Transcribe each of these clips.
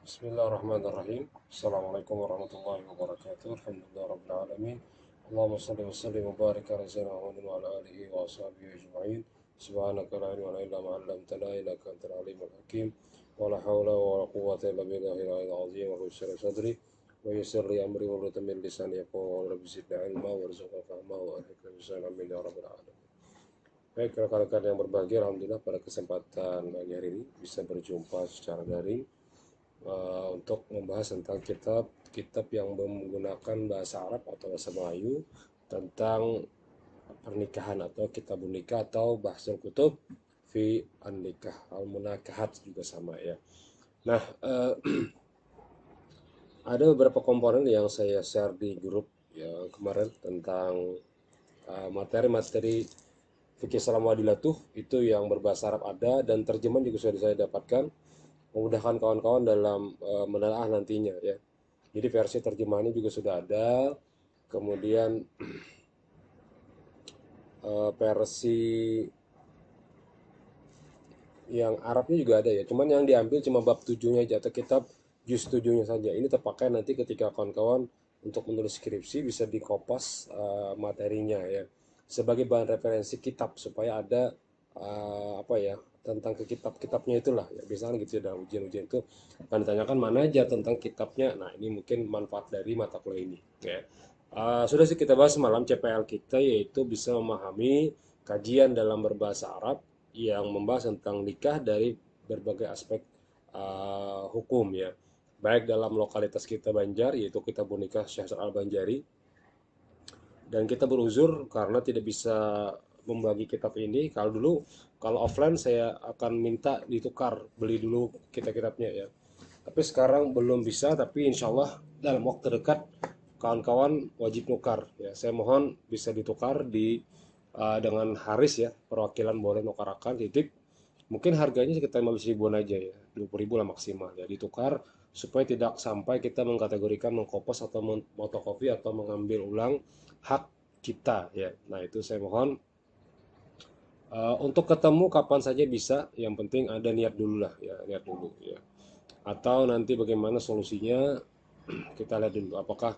Bismillahirrahmanirrahim. Assalamualaikum warahmatullahi wabarakatuh. Alhamdulillah rabbil alamin. Allahumma shalli wa sallim wa barik ala sayyidina Muhammadin wa ala alihi wa ashabihi ajma'in. Subhanaka la ilma lana illa ma 'allamtana innaka antal alimul hakim. Wa la haula wa la quwwata illa billahil aliyyil azim. Wa yassir sadri wa yassir li amri wa hlul min lisani yafqahu qawli. Rabbi zidni ilma warzuqna fahma wa alhiqna bis amin ya rabbal alamin. Baik, rekan-rekan yang berbahagia, alhamdulillah pada kesempatan pagi hari ini bisa berjumpa secara daring untuk membahas tentang kitab yang menggunakan bahasa Arab atau bahasa Melayu tentang pernikahan atau kitabun nikah atau bahasa kutub fi an-nikah al-munakahat juga sama ya. Nah, ada beberapa komponen yang saya share di grup ya kemarin tentang materi-materi fikih salam wadilatuh itu yang berbahasa Arab ada dan terjemahan juga sudah saya dapatkan, memudahkan kawan-kawan dalam menelaah nantinya ya. Jadi versi terjemahannya juga sudah ada. Kemudian versi yang Arabnya juga ada ya. Cuman yang diambil cuma bab 7-nya aja atau kitab juz 7-nya saja. Ini terpakai nanti ketika kawan-kawan untuk menulis skripsi bisa dikopas materinya ya. Sebagai bahan referensi kitab supaya ada apa ya tentang ke kitab-kitabnya itulah ya. Biasanya gitu ya dalam ujian-ujian itu akan ditanyakan mana aja tentang kitabnya. Nah, ini mungkin manfaat dari mata kuliah ini ya. Sudah sih kita bahas semalam CPL kita yaitu bisa memahami kajian dalam berbahasa Arab yang membahas tentang nikah dari berbagai aspek hukum ya. Baik dalam lokalitas kita Banjar yaitu kita nikah Syekh Al-Banjari dan kita beruzur karena tidak bisa membagi kitab ini. Kalau offline saya akan minta ditukar, beli dulu kitab-kitabnya ya. Tapi sekarang belum bisa, tapi insya Allah dalam waktu dekat kawan-kawan wajib nukar ya. Saya mohon bisa ditukar dengan Haris ya, perwakilan boleh nukarakan titip. Mungkin harganya sekitar 15 ribuan aja ya, 20 ribu lah maksimal ya, ditukar supaya tidak sampai kita mengkategorikan mengkopos atau motokopi atau mengambil ulang hak kita ya. Nah, itu saya mohon untuk ketemu kapan saja bisa, yang penting ada niat dulu lah ya, niat dulu ya. Atau nanti bagaimana solusinya kita lihat dulu apakah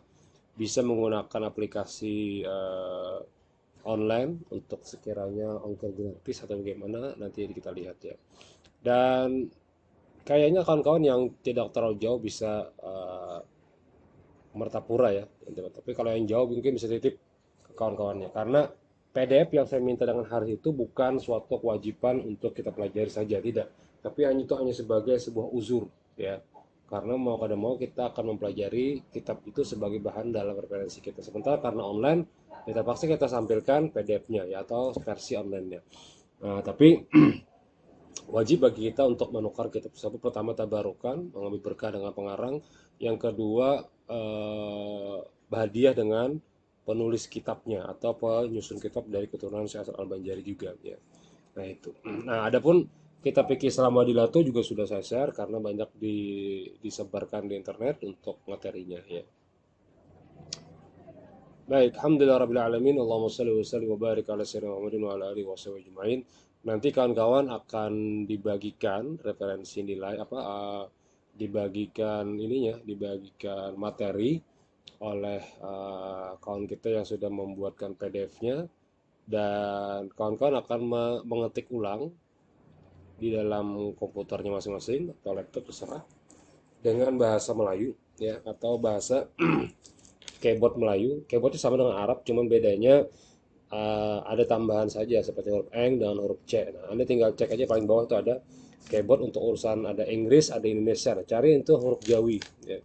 bisa menggunakan aplikasi online untuk sekiranya ongkir gratis atau bagaimana nanti kita lihat ya. Dan kayaknya kawan-kawan yang tidak terlalu jauh bisa Mertapura ya. Tapi kalau yang jauh mungkin bisa titip ke kawan-kawannya. Karena PDF yang saya minta dengan hari itu bukan suatu kewajiban untuk kita pelajari saja, tidak. Tapi hanya sebagai sebuah uzur ya. Karena mau kada mau kita akan mempelajari kitab itu sebagai bahan dalam referensi kita. Sementara karena online, kita pasti kita sampilkan PDF-nya ya atau versi online-nya. Nah, tapi wajib bagi kita untuk menukar kitab tersebut. Pertama tabarukan, mengambil berkah dengan pengarang. Yang kedua berhadiah dengan penulis kitabnya atau penyusun kitab dari keturunan Syekh Al-Banjari juga ya. Nah itu. Nah adapun kitab fikih Islam Wadilato juga sudah saya share karena banyak disebarkan di internet untuk materinya ya. Baik, alhamdulillah rabbil alamin. Allahumma shalli wa sallim wa barik ala sayyidina Muhammadin wa ala alihi washabihi ajmain. Nanti kawan-kawan akan dibagikan referensi nilai dibagikan ininya, dibagikan materi oleh kawan kita yang sudah membuatkan PDF-nya dan kawan-kawan akan mengetik ulang di dalam komputernya masing-masing atau laptop terserah dengan bahasa Melayu ya atau bahasa keyboard Melayu. Keyboard itu sama dengan Arab, cuman bedanya ada tambahan saja seperti huruf Eng dengan huruf C. Nah, Anda tinggal cek aja paling bawah itu ada keyboard untuk urusan ada Inggris, ada Indonesia. Nah, cari itu huruf Jawi. Ya.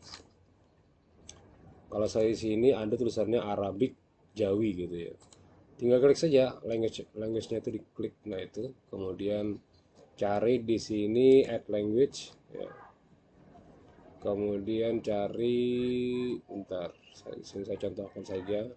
Kalau saya di sini ada tulisannya Arabic Jawi gitu ya. Tinggal klik saja language-nya itu diklik. Nah, itu kemudian cari di sini add language ya. Kemudian cari bentar, saya contohkan saja.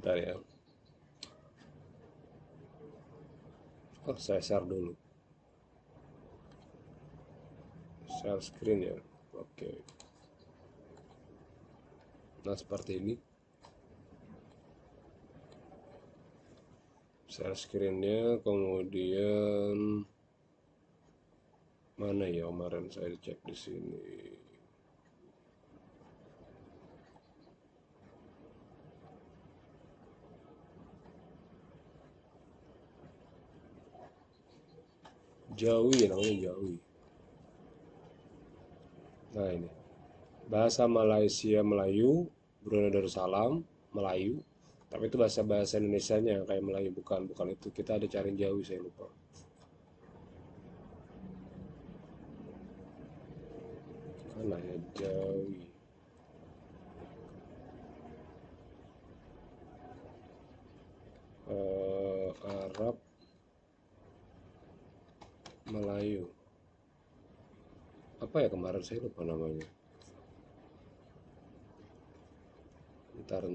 Bentar ya. Oh, saya share dulu. Share screen ya. Oke. Nah, seperti ini. Share screen-nya, kemudian mana ya kemarin saya cek di sini. Jawi namanya Jawi. Nah, ini bahasa Malaysia Melayu, Brunei Darussalam Melayu. Tapi itu bahasa Indonesianya kayak Melayu, bukan itu. Kita ada cari Jawi, saya lupa. Mana ya Jawi? Arab Melayu. Apa ya kemarin saya lupa namanya. Ntar.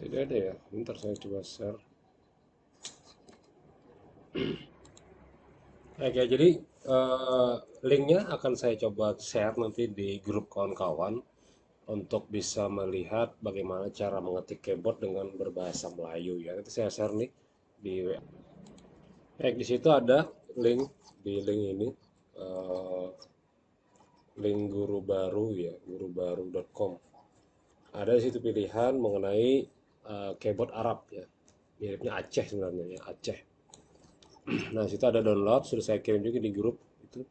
Tidak ada ya. Ntar saya coba share. Oke, jadi linknya akan saya coba share nanti di grup kawan-kawan untuk bisa melihat bagaimana cara mengetik keyboard dengan berbahasa Melayu ya. Nanti saya share nih di WA. Di situ ada link di link ini, eh, link guru baru ya, gurubaru.com. Ada di situ pilihan mengenai keyboard Arab ya. Miripnya Aceh sebenarnya ya, Aceh. Nah, situ ada download, sudah saya kirim juga di grup itu,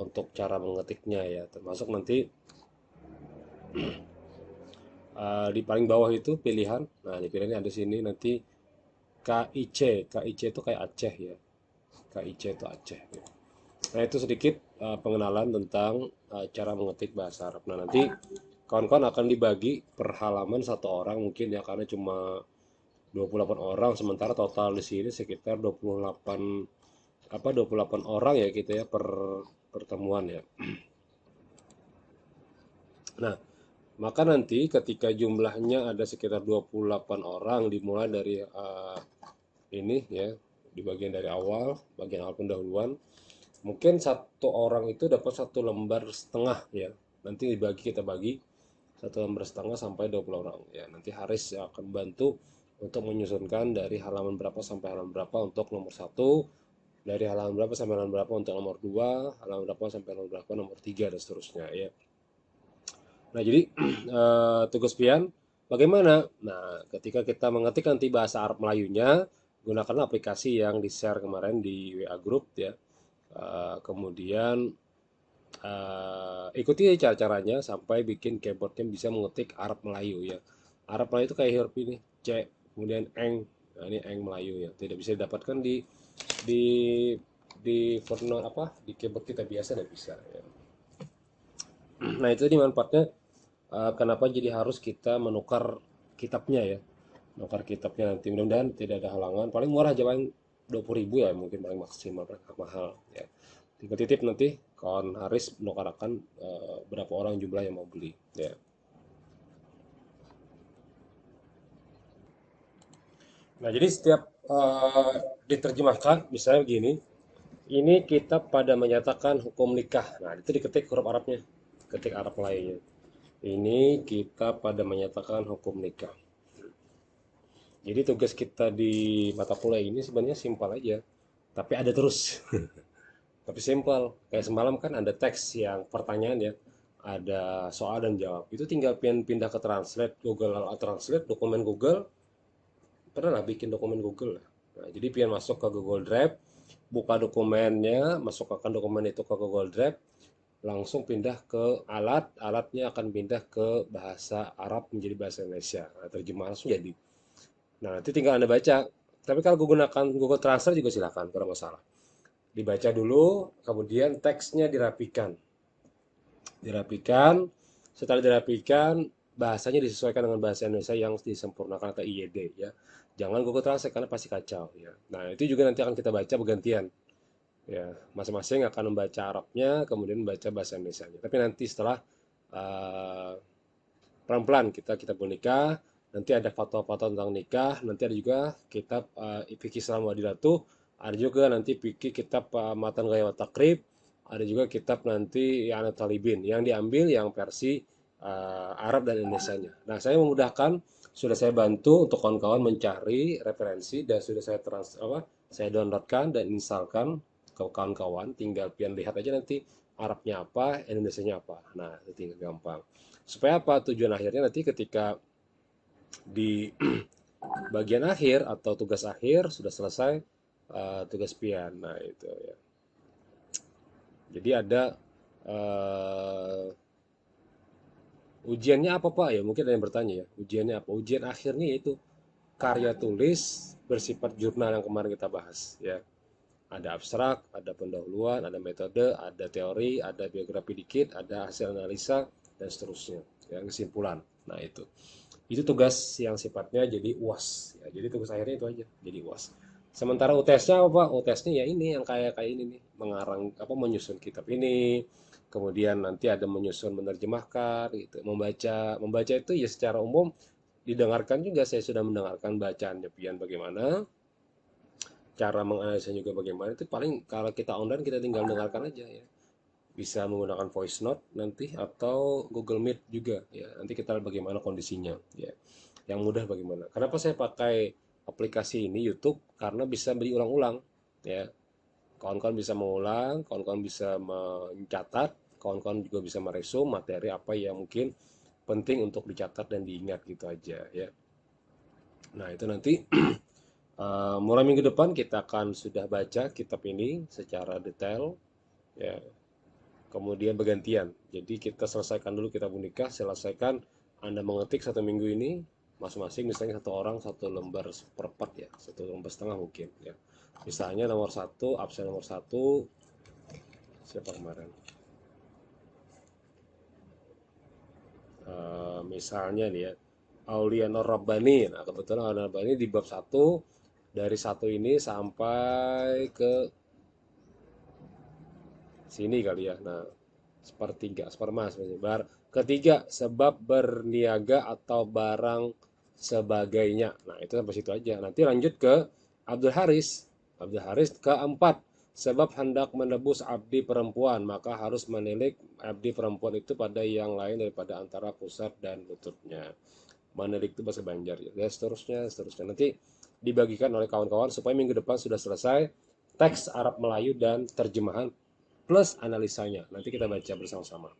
untuk cara mengetiknya ya, termasuk nanti di paling bawah itu pilihan. Nah, di pilihannya ada sini nanti KIC. KIC itu kayak Aceh ya. KIC itu Aceh. Ya. Nah, itu sedikit pengenalan tentang cara mengetik bahasa Arab. Nah, nanti kawan-kawan akan dibagi per halaman satu orang mungkin ya, karena cuma 28 orang, sementara total di sini sekitar 28 28 orang ya gitu ya per pertemuan ya. Nah, maka nanti ketika jumlahnya ada sekitar 28 orang dimulai dari ini ya, di bagian dari awal, bagian awal pendahuluan, mungkin satu orang itu dapat satu lembar setengah ya. Nanti kita bagi satu lembar setengah sampai 20 orang ya. Nanti Haris akan bantu untuk menyusunkan dari halaman berapa sampai halaman berapa untuk nomor satu, dari halaman berapa sampai halaman berapa untuk nomor 2, halaman berapa sampai halaman berapa nomor 3 dan seterusnya ya. Nah, jadi tugas pian bagaimana? Nah, ketika kita mengetik nanti bahasa Arab Melayunya, gunakan aplikasi yang di-share kemarin di WA Group ya. Kemudian ikuti cara-caranya sampai bikin keyboardnya bisa mengetik Arab Melayu ya. Arab Melayu itu kayak huruf ini, C, kemudian eng. Nah, ini eng Melayu ya. Tidak bisa didapatkan di footnote apa di keyboard kita biasa tidak bisa ya. Nah, itu di manfaatnya. Kenapa jadi harus kita menukar kitabnya ya, menukar kitabnya nanti, mudah-mudahan tidak ada halangan. Paling murah aja, paling 20.000 ya, mungkin paling maksimal, mahal ya. Tinggal titip nanti kawan Haris menukarkan berapa orang jumlah yang mau beli ya. Nah, jadi setiap diterjemahkan misalnya begini, ini kita pada menyatakan hukum nikah. Nah, itu diketik huruf Arabnya, ketik Arab lainnya. Ini kita pada menyatakan hukum nikah. Jadi tugas kita di mata kuliah ini sebenarnya simpel aja, tapi ada terus. Tapi simpel. Kayak semalam kan ada teks yang pertanyaan ya, ada soal dan jawab. Itu tinggal pindah ke Translate, Google Translate, dokumen Google. Pernah lah bikin dokumen Google lah. Nah, jadi pian masuk ke Google Drive, buka dokumennya, masukkan dokumen itu ke Google Drive, langsung pindah ke alatnya akan pindah ke bahasa Arab menjadi bahasa Indonesia. Nah, terjemah langsung jadi. Nah, nanti tinggal Anda baca. Tapi kalau gunakan Google Translate juga silakan, tidak masalah. Dibaca dulu, kemudian teksnya dirapikan. Dirapikan, setelah dirapikan, bahasanya disesuaikan dengan bahasa Indonesia yang disempurnakan atau IYD ya. Jangan Google Translate karena pasti kacau ya. Nah, itu juga nanti akan kita baca bergantian ya. Masing-masing akan membaca Arabnya, kemudian membaca bahasa Indonesianya. Tapi nanti setelah uh, pelan-pelan kita nikah, nanti ada fatwa-fatwa tentang nikah, nanti ada juga kitab fikih Islam Wadilah, ada juga nanti fikih kitab Matan Gaya wa Takrib, ada juga kitab nanti yang Talibin yang diambil yang versi Arab dan Indonesianya. Nah, saya memudahkan, sudah saya bantu untuk kawan-kawan mencari referensi dan sudah saya downloadkan dan installkan ke kawan-kawan, tinggal pian lihat aja nanti Arabnya apa, Indonesianya apa. Nah, itu tinggal gampang. Supaya apa? Tujuan akhirnya nanti ketika di bagian akhir atau tugas akhir sudah selesai tugas pian. Nah, itu ya. Jadi ada uh, ujiannya apa Pak? Ya mungkin ada yang bertanya ya. Ujiannya apa? Ujian akhirnya itu karya tulis bersifat jurnal yang kemarin kita bahas ya. Ada abstrak, ada pendahuluan, ada metode, ada teori, ada biografi dikit, ada hasil analisa dan seterusnya. Ya, kesimpulan. Nah, itu tugas yang sifatnya jadi UAS ya, jadi tugas akhirnya itu aja jadi UAS. Sementara UTS-nya apa? UTS-nya ya ini yang kayak kayak ini nih, mengarang apa, menyusun kitab ini, kemudian nanti ada menyusun, menerjemahkan gitu, membaca itu ya secara umum didengarkan juga, saya sudah mendengarkan bacaannya pian bagaimana, cara menganalisa juga bagaimana, itu paling kalau kita online kita tinggal dengarkan aja ya, bisa menggunakan voice note nanti atau Google Meet juga ya, nanti kita lihat bagaimana kondisinya ya, yang mudah bagaimana. Kenapa saya pakai aplikasi ini YouTube? Karena bisa diulang-ulang ya, kawan-kawan bisa mengulang, kawan-kawan bisa mencatat, kawan-kawan juga bisa meresum materi apa yang mungkin penting untuk dicatat dan diingat gitu aja ya. Nah, itu nanti mulai minggu depan kita akan sudah baca kitab ini secara detail ya, kemudian bergantian. Jadi kita selesaikan dulu kitab nikah, selesaikan Anda mengetik 1 minggu ini masing-masing, misalnya satu orang 1 lembar seperempat ya, 1 lembar setengah mungkin ya. Misalnya nomor satu, absen nomor satu siapa kemarin? Misalnya nih ya, Aulianur Rabbani. Nah, kebetulan Aulianur Rabbani di bab satu, dari satu ini sampai ke sini kali ya. Nah, sepertiga, seperempat sebenarnya. Ketiga, sebab berniaga atau barang sebagainya. Nah, itu sampai situ aja. Nanti lanjut ke Abdul Haris. Abdul Haris keempat, sebab hendak menebus abdi perempuan, maka harus menilik abdi perempuan itu pada yang lain daripada antara pusat dan lututnya. Menilik itu bahasa Banjar ya. Dan seterusnya, seterusnya. Nanti dibagikan oleh kawan-kawan supaya minggu depan sudah selesai teks Arab Melayu dan terjemahan plus analisanya. Nanti kita baca bersama-sama.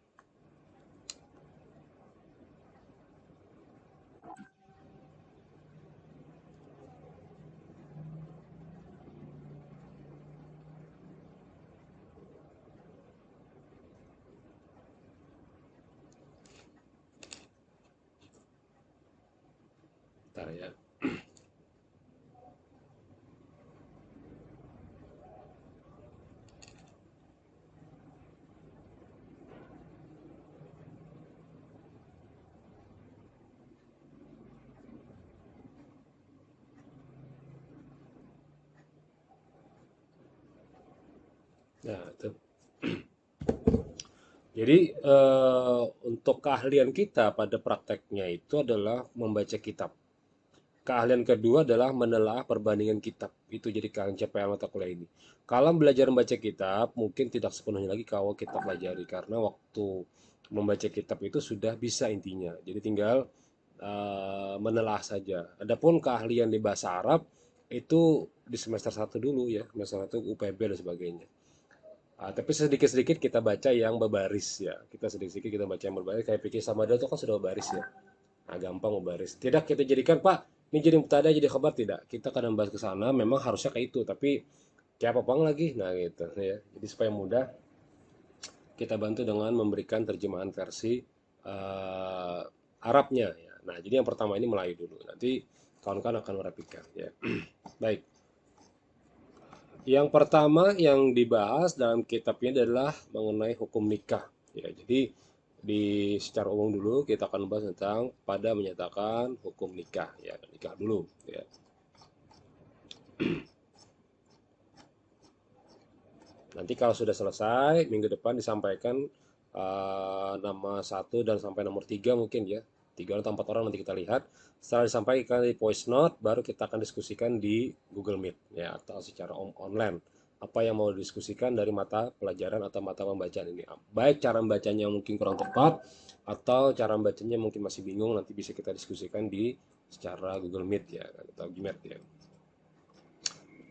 Bentar ya. Nah, itu. Jadi untuk keahlian kita pada prakteknya itu adalah membaca kitab. Keahlian kedua adalah menelaah perbandingan kitab. Itu jadi keahlian CPL mata kuliah ini. Kalau belajar membaca kitab, mungkin tidak sepenuhnya lagi kalau kita pelajari. Karena waktu membaca kitab itu sudah bisa intinya. Jadi tinggal menelaah saja. Adapun keahlian di bahasa Arab, itu di semester 1 dulu ya. Semester 1 UPB dan sebagainya. Tapi sedikit-sedikit kita baca yang berbaris ya. Kita sedikit-sedikit kita baca yang berbaris. Kayak pikir sama itu kan sudah berbaris ya. Nah, gampang membaris. Tidak kita jadikan Pak, ini jadi mubtada jadi khabar, tidak. Kita kadang bahas ke sana memang harusnya kayak itu, tapi kayak apa lagi. Nah, gitu ya. Jadi supaya mudah kita bantu dengan memberikan terjemahan versi uh, Arabnya ya. Nah, jadi yang pertama ini Melayu dulu. Nanti kawan-kawan akan merapikan ya. Baik. Yang pertama yang dibahas dalam kitab ini adalah mengenai hukum nikah. Ya, jadi Secara umum dulu kita akan bahas tentang pada menyatakan hukum nikah ya, nikah dulu ya. Nanti kalau sudah selesai, minggu depan disampaikan nama satu dan sampai nomor tiga mungkin ya. Tiga atau empat orang nanti kita lihat. Setelah disampaikan di voice note, baru kita akan diskusikan di Google Meet ya atau secara online. Apa yang mau didiskusikan dari mata pelajaran atau mata pembacaan ini. Baik cara membacanya mungkin kurang tepat atau cara membacanya mungkin masih bingung, nanti bisa kita diskusikan di secara Google Meet ya atau Gmeet ya.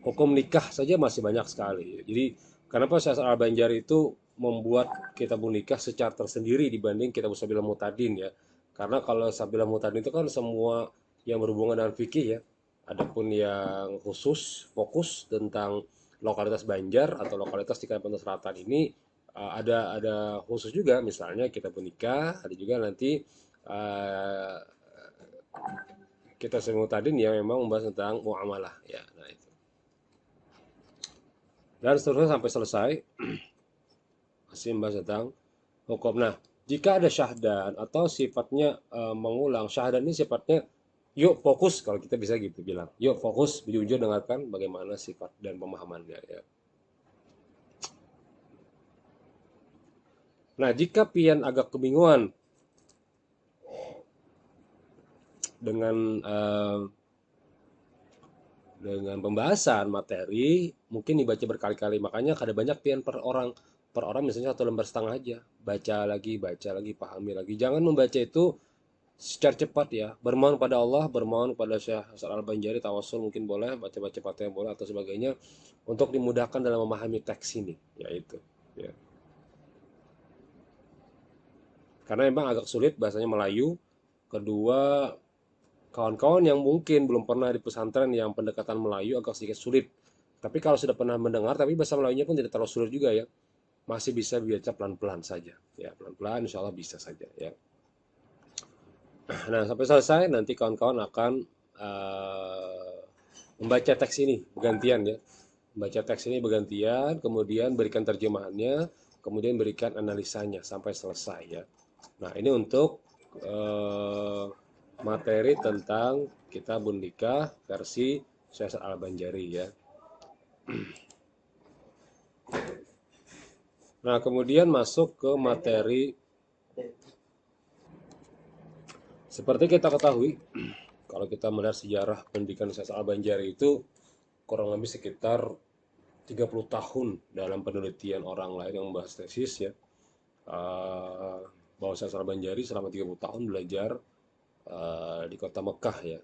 Hukum nikah saja masih banyak sekali. Jadi kenapa Syekh Al-Banjari itu membuat kitab nikah secara tersendiri dibanding kitab Sabilah Mutadin ya. Karena kalau Sabilah Mutadin itu kan semua yang berhubungan dengan fikih ya. Adapun yang khusus fokus tentang lokalitas Banjar atau lokalitas di Kalimantan Selatan ini ada khusus juga, misalnya kitab nikah, ada juga nanti uh, kitab Sabilah Mutadin yang memang membahas tentang muamalah ya. Nah, itu dan seterusnya sampai selesai masih membahas tentang hukum. Nah, jika ada syahdan atau sifatnya mengulang, syahdan ini sifatnya yuk fokus, kalau kita bisa gitu bilang. Yuk fokus, jujur dengarkan bagaimana sifat dan pemahamannya ya. Nah, jika pian agak kebingungan dengan pembahasan materi, mungkin dibaca berkali-kali. Makanya ada banyak pian per orang misalnya satu lembar setengah aja, baca lagi, pahami lagi. Jangan membaca itu secara cepat ya. Bermohon pada Allah, bermohon pada Syekh Hasan Al-Banjari, tawasul mungkin boleh, baca-baca Fatihah boleh atau sebagainya untuk dimudahkan dalam memahami teks ini, yaitu ya. Karena memang agak sulit bahasanya Melayu. Kedua, kawan-kawan yang mungkin belum pernah di pesantren yang pendekatan Melayu agak sedikit sulit. Tapi kalau sudah pernah mendengar, tapi bahasa Melayunya pun tidak terlalu sulit juga ya. Masih bisa baca pelan-pelan saja. Ya, pelan-pelan insya Allah bisa saja ya. Nah, sampai selesai nanti kawan-kawan akan uh, membaca teks ini bergantian ya. Membaca teks ini bergantian, kemudian berikan terjemahannya, kemudian berikan analisanya sampai selesai ya. Nah, ini untuk uh, materi tentang Kitabun Nikah versi Syekh Al-Banjari ya. Nah, kemudian masuk ke materi. Seperti kita ketahui, kalau kita melihat sejarah pendidikan Syekh Al-Banjari itu kurang lebih sekitar 30 tahun dalam penelitian orang lain yang membahas tesis ya. Bahwa Syekh Al-Banjari selama 30 tahun belajar di kota Mekah ya.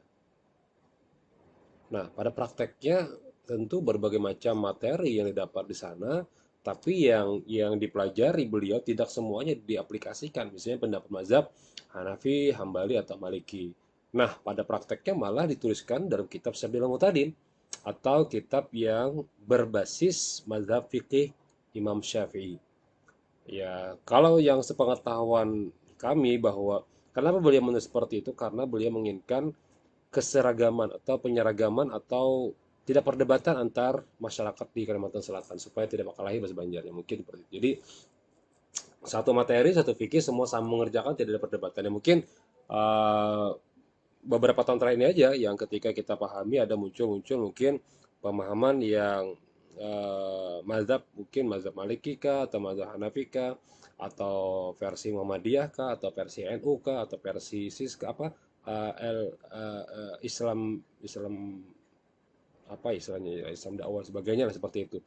Nah, pada prakteknya tentu berbagai macam materi yang didapat di sana, tapi yang dipelajari beliau tidak semuanya diaplikasikan. Misalnya pendapat mazhab Hanafi, Hambali atau Maliki. Nah, pada prakteknya malah dituliskan dalam kitab Sabilul Mutadin atau kitab yang berbasis mazhab fikih Imam Syafi'i. Ya, kalau yang sepengetahuan kami bahwa kenapa beliau menulis seperti itu, karena beliau menginginkan keseragaman atau penyeragaman atau tidak perdebatan antar masyarakat di Kalimantan Selatan supaya tidak mengalahi bahasa Banjarnya mungkin seperti itu. Jadi satu materi satu fikih semua sama mengerjakan, tidak ada perdebatan. Ya, mungkin uh, beberapa tahun terakhir ini aja yang ketika kita pahami ada muncul mungkin pemahaman yang mazhab mungkin mazhab Maliki kah atau mazhab Hanafi kah atau versi Muhammadiyah kah atau versi NU kah atau versi SIS kah apa Islam Islam apa istilahnya ya, Islam dakwah sebagainya lah seperti itu.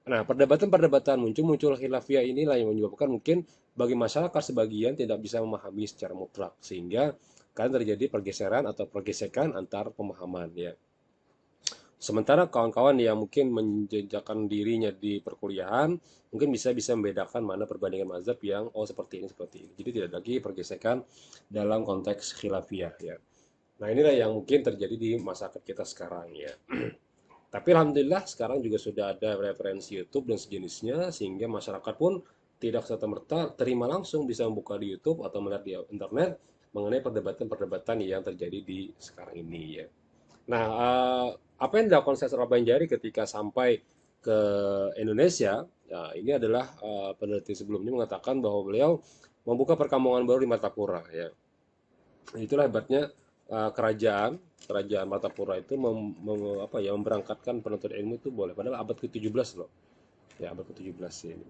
Nah, perdebatan-perdebatan muncul khilafiyah inilah yang menyebabkan mungkin bagi masyarakat sebagian tidak bisa memahami secara mutlak sehingga kan terjadi pergeseran atau pergesekan antar pemahaman ya. Sementara kawan-kawan yang mungkin menjejakkan dirinya di perkuliahan mungkin bisa membedakan mana perbandingan mazhab yang seperti ini. Jadi tidak lagi pergesekan dalam konteks khilafiyah ya. Nah, inilah yang mungkin terjadi di masyarakat kita sekarang ya. Tapi alhamdulillah sekarang juga sudah ada referensi YouTube dan sejenisnya sehingga masyarakat pun tidak serta-merta terima langsung bisa membuka di YouTube atau melihat di internet mengenai perdebatan-perdebatan yang terjadi di sekarang ini ya. Nah, apa yang dilakukan Sesar Banjari ketika sampai ke Indonesia, nah ini adalah peneliti sebelumnya mengatakan bahwa beliau membuka perkampungan baru di Martapura ya. Itulah hebatnya kerajaan kerajaan Martapura itu memberangkatkan penuntut ilmu itu boleh padahal abad ke-17 loh. Ya, abad ke-17 ini.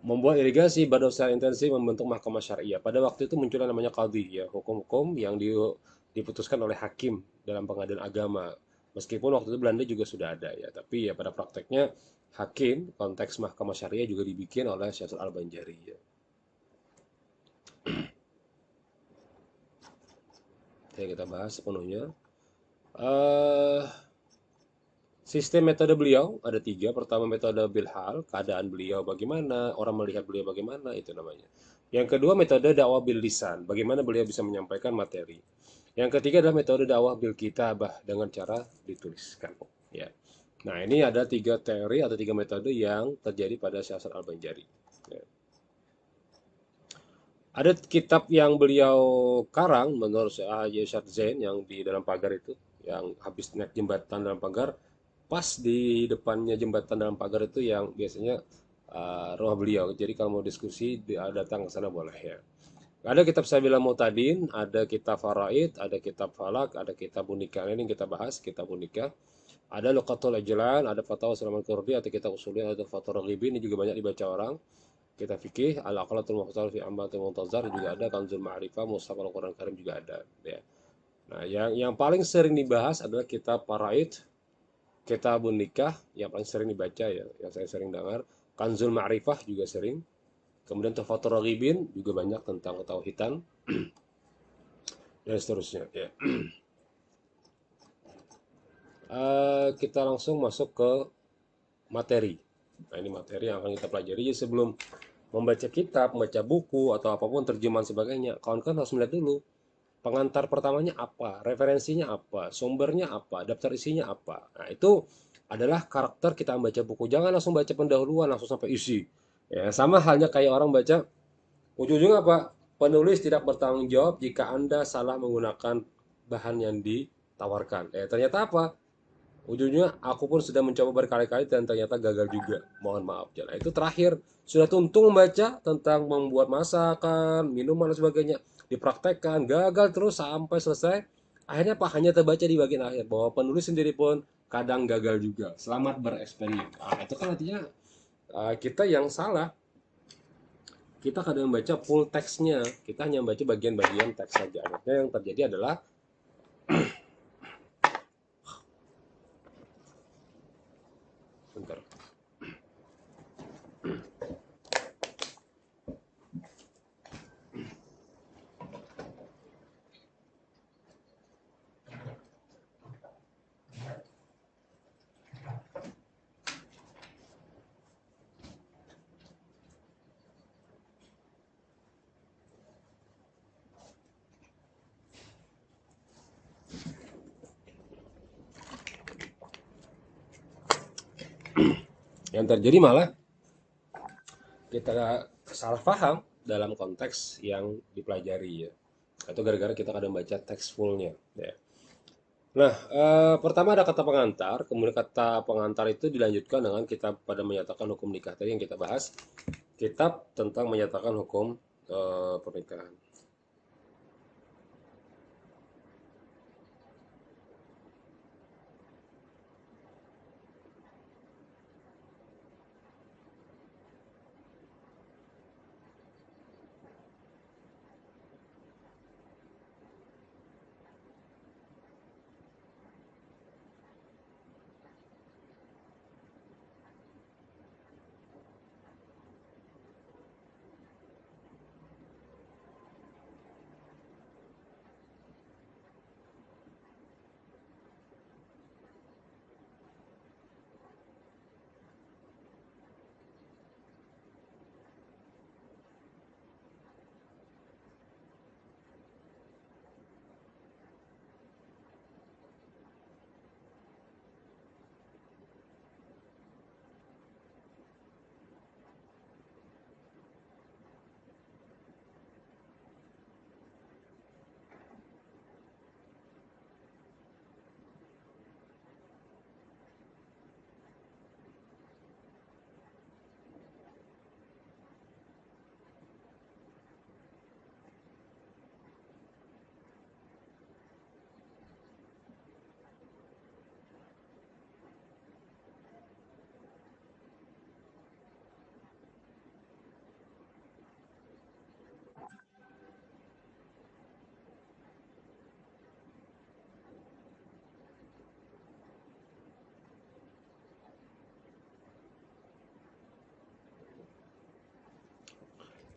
Membuat irigasi pada usaha intensif membentuk mahkamah syariah. Pada waktu itu munculnya namanya qadhi ya, hukum-hukum yang diputuskan oleh hakim dalam pengadilan agama. Meskipun waktu itu Belanda juga sudah ada ya, tapi ya pada prakteknya hakim konteks mahkamah syariah juga dibikin oleh Syaikhul Al-Banjari ya. Oke, kita bahas sepenuhnya. Eh Sistem metode beliau ada tiga. Pertama metode bilhal, keadaan beliau bagaimana, orang melihat beliau bagaimana, itu namanya. Yang kedua metode dakwah bil lisan, bagaimana beliau bisa menyampaikan materi. Yang ketiga adalah metode dakwah bil kitabah dengan cara dituliskan. Ya. Nah ini ada tiga teori atau tiga metode yang terjadi pada Syekh Al-Banjari. Ya. Ada kitab yang beliau karang menurut Syekh Yusad Zain yang di dalam pagar itu, yang habis naik jembatan dalam pagar, pas di depannya jembatan dalam pagar itu yang biasanya rumah beliau. Jadi kalau mau diskusi datang ke sana boleh ya. Ada kitab Sabila Mu'tadin, ada kitab Faraid, ada kitab Falak, ada kitab Unika. Ini yang kita bahas, kitab Unika. Ada Luqatul Ajlan, ada Fatwa Sulaiman Qurdi, ada kitab Usulin, ada Fatwa Raghibi. Ini juga banyak dibaca orang. Kita fikih, Al-Aqlatul Mukhtar fi Ambatul Muntazar juga ada, Kanzul Ma'rifah, Mushaf Al-Quran Karim juga ada. Ya. Nah, yang paling sering dibahas adalah kitab Faraid, Kitabun Nikah yang paling sering dibaca ya, yang saya sering dengar. Kanzul Ma'rifah juga sering. Kemudian Tuhfatur Raghibin juga banyak tentang ketauhidan dan seterusnya ya. Kita langsung masuk ke materi. Nah, ini materi yang akan kita pelajari. Jadi sebelum membaca kitab, membaca buku atau apapun terjemahan sebagainya, kawan-kawan harus melihat dulu pengantar pertamanya apa, referensinya apa, sumbernya apa, daftar isinya apa. Nah, itu adalah karakter kita membaca buku. Jangan langsung baca pendahuluan langsung sampai isi. Ya, sama halnya kayak orang baca ujung-ujungnya apa? Penulis tidak bertanggung jawab jika Anda salah menggunakan bahan yang ditawarkan. Ternyata apa? Ujungnya aku pun sudah mencoba berkali-kali dan ternyata gagal juga. Mohon maaf. Nah, itu terakhir. Sudah tuntung membaca tentang membuat masakan, minuman dan sebagainya. Dipraktekkan, gagal terus sampai selesai. Akhirnya apa? Hanya terbaca di bagian akhir bahwa penulis sendiri pun kadang gagal juga. Selamat bereksperimen. Nah, itu kan artinya kita yang salah. Kita kadang membaca full teksnya. Kita hanya membaca bagian-bagian teks saja. Akhirnya yang terjadi adalah bentar. Yang terjadi malah kita salah paham dalam konteks yang dipelajari ya. Atau gara-gara kita kadang baca teks fullnya ya. Nah, pertama ada kata pengantar, kemudian kata pengantar itu dilanjutkan dengan kitab pada menyatakan hukum nikah tadi yang kita bahas, kitab tentang menyatakan hukum pernikahan.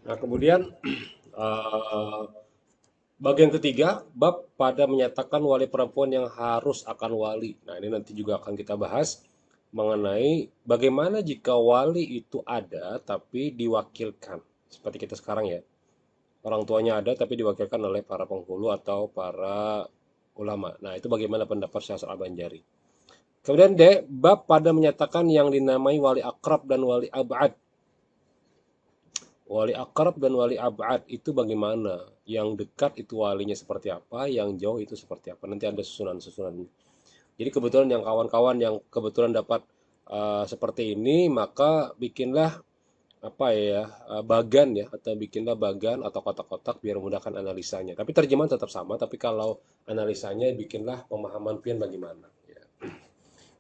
Nah, kemudian eh, bagian ketiga, bab pada menyatakan wali perempuan yang harus akan wali. Nah, ini nanti juga akan kita bahas mengenai bagaimana jika wali itu ada tapi diwakilkan. Seperti kita sekarang ya. Orang tuanya ada tapi diwakilkan oleh para penghulu atau para ulama. Nah, itu bagaimana pendapat Syekh Al-Banjari. Kemudian D, bab pada menyatakan yang dinamai wali akrab dan wali abad. Wali akrab dan wali abad itu bagaimana? Yang dekat itu walinya seperti apa, yang jauh itu seperti apa. Nanti ada susunan-susunan. Jadi kebetulan yang kawan-kawan yang kebetulan dapat seperti ini, maka bikinlah apa ya, bagan ya, atau bikinlah bagan atau kotak-kotak biar memudahkan analisanya. Tapi terjemahan tetap sama, tapi kalau analisanya bikinlah pemahaman pian bagaimana. Ya.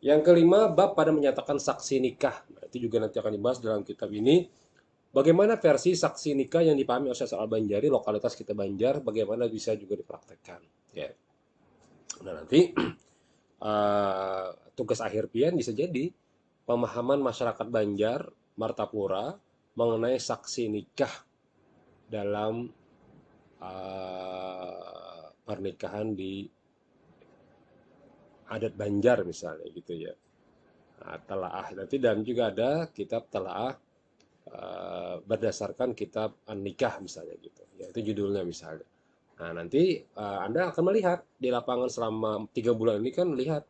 Yang kelima, bab pada menyatakan saksi nikah. Nah, itu juga nanti akan dibahas dalam kitab ini. Bagaimana versi saksi nikah yang dipahami oleh Syekh Al-Banjari, lokalitas kita Banjar, bagaimana bisa juga dipraktekkan. Ya. Nah, nanti tugas akhir pian bisa jadi pemahaman masyarakat Banjar, Martapura mengenai saksi nikah dalam pernikahan di adat Banjar misalnya gitu ya. Nah, telaah nanti dan juga ada kitab telaah berdasarkan kitab An-Nikah misalnya gitu. Ya, itu judulnya misalnya. Nah, nanti Anda akan melihat di lapangan selama 3 bulan ini kan lihat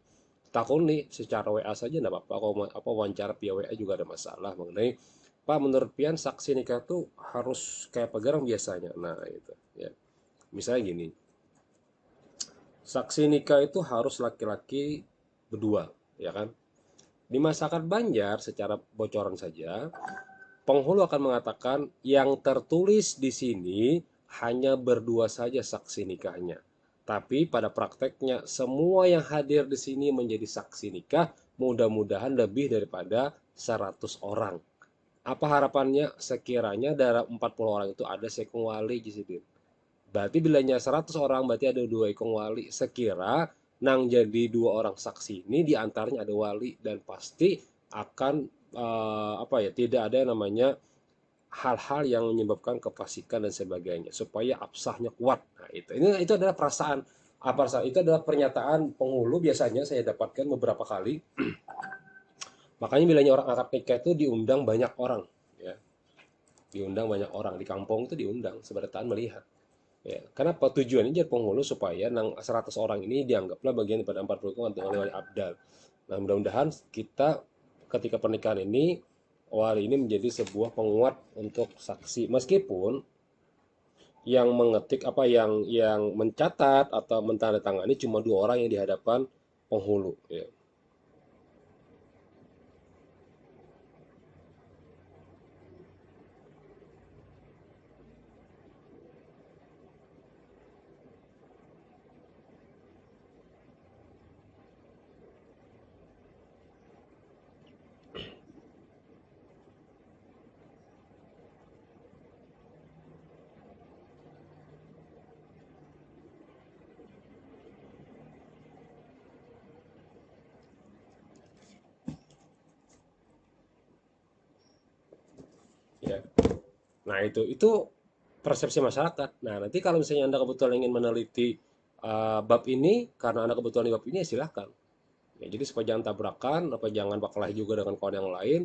takoni secara WA saja enggak apa-apa. Apa wawancara via WA juga ada masalah mengenai Pak menurut Pian saksi nikah tuh harus kayak pegarang biasanya. Nah, itu ya. Misalnya gini, saksi nikah itu harus laki-laki berdua, ya kan? Di masyarakat Banjar secara bocoran saja, penghulu akan mengatakan yang tertulis di sini hanya berdua saja saksi nikahnya. Tapi pada prakteknya semua yang hadir di sini menjadi saksi nikah, mudah-mudahan lebih daripada 100 orang. Apa harapannya? Sekiranya dari 40 orang itu ada sekung wali di sini. Berarti bilanya 100 orang berarti ada 2 ekong wali. Sekira nang jadi 2 orang saksi ini diantaranya ada wali dan pasti akan apa ya tidak ada yang namanya hal-hal yang menyebabkan kefasikan dan sebagainya supaya absahnya kuat. Nah, itu adalah perasaan apa itu adalah pernyataan penghulu biasanya saya dapatkan beberapa kali. Makanya bilanya orang akad nikah itu diundang banyak orang ya. Diundang banyak orang di kampung itu diundang seberataan melihat. Ya, kenapa tujuannya jadi penghulu supaya nang 100 orang ini dianggaplah bagian daripada 40 orang oleh wali abdal. Nah, mudah-mudahan kita ketika pernikahan ini wali ini menjadi sebuah penguat untuk saksi meskipun yang mengetik apa yang mencatat atau mentandatangani cuma 2 orang yang di hadapan penghulu ya. Ya. Nah, itu persepsi masyarakat. Nah, nanti kalau misalnya Anda kebetulan ingin meneliti bab ini karena Anda kebetulan di bab ini ya silahkan. Ya, jadi supaya jangan tabrakan, apa jangan berkelahi juga dengan kawan yang lain,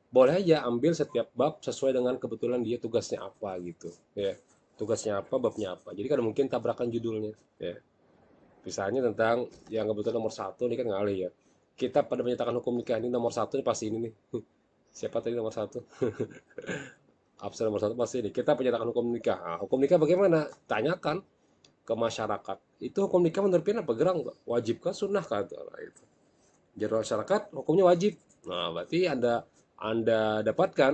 boleh aja ambil setiap bab sesuai dengan kebetulan dia tugasnya apa gitu, ya. Tugasnya apa, babnya apa. Jadi kan mungkin tabrakan judulnya, ya. Misalnya tentang yang kebetulan nomor satu ini kan ngalih ya. Kita pada menyatakan hukum nikah ini nomor satu ini pasti ini nih. Siapa tadi nomor satu? Absen nomor satu pasti ini. Kita menyatakan hukum nikah. Nah, hukum nikah bagaimana? Tanyakan ke masyarakat. Itu hukum nikah menurut Pina apa gerang, Pak? Wajib kah, sunnah kah? Nah, itu. Jadi masyarakat hukumnya wajib. Nah, berarti Anda dapatkan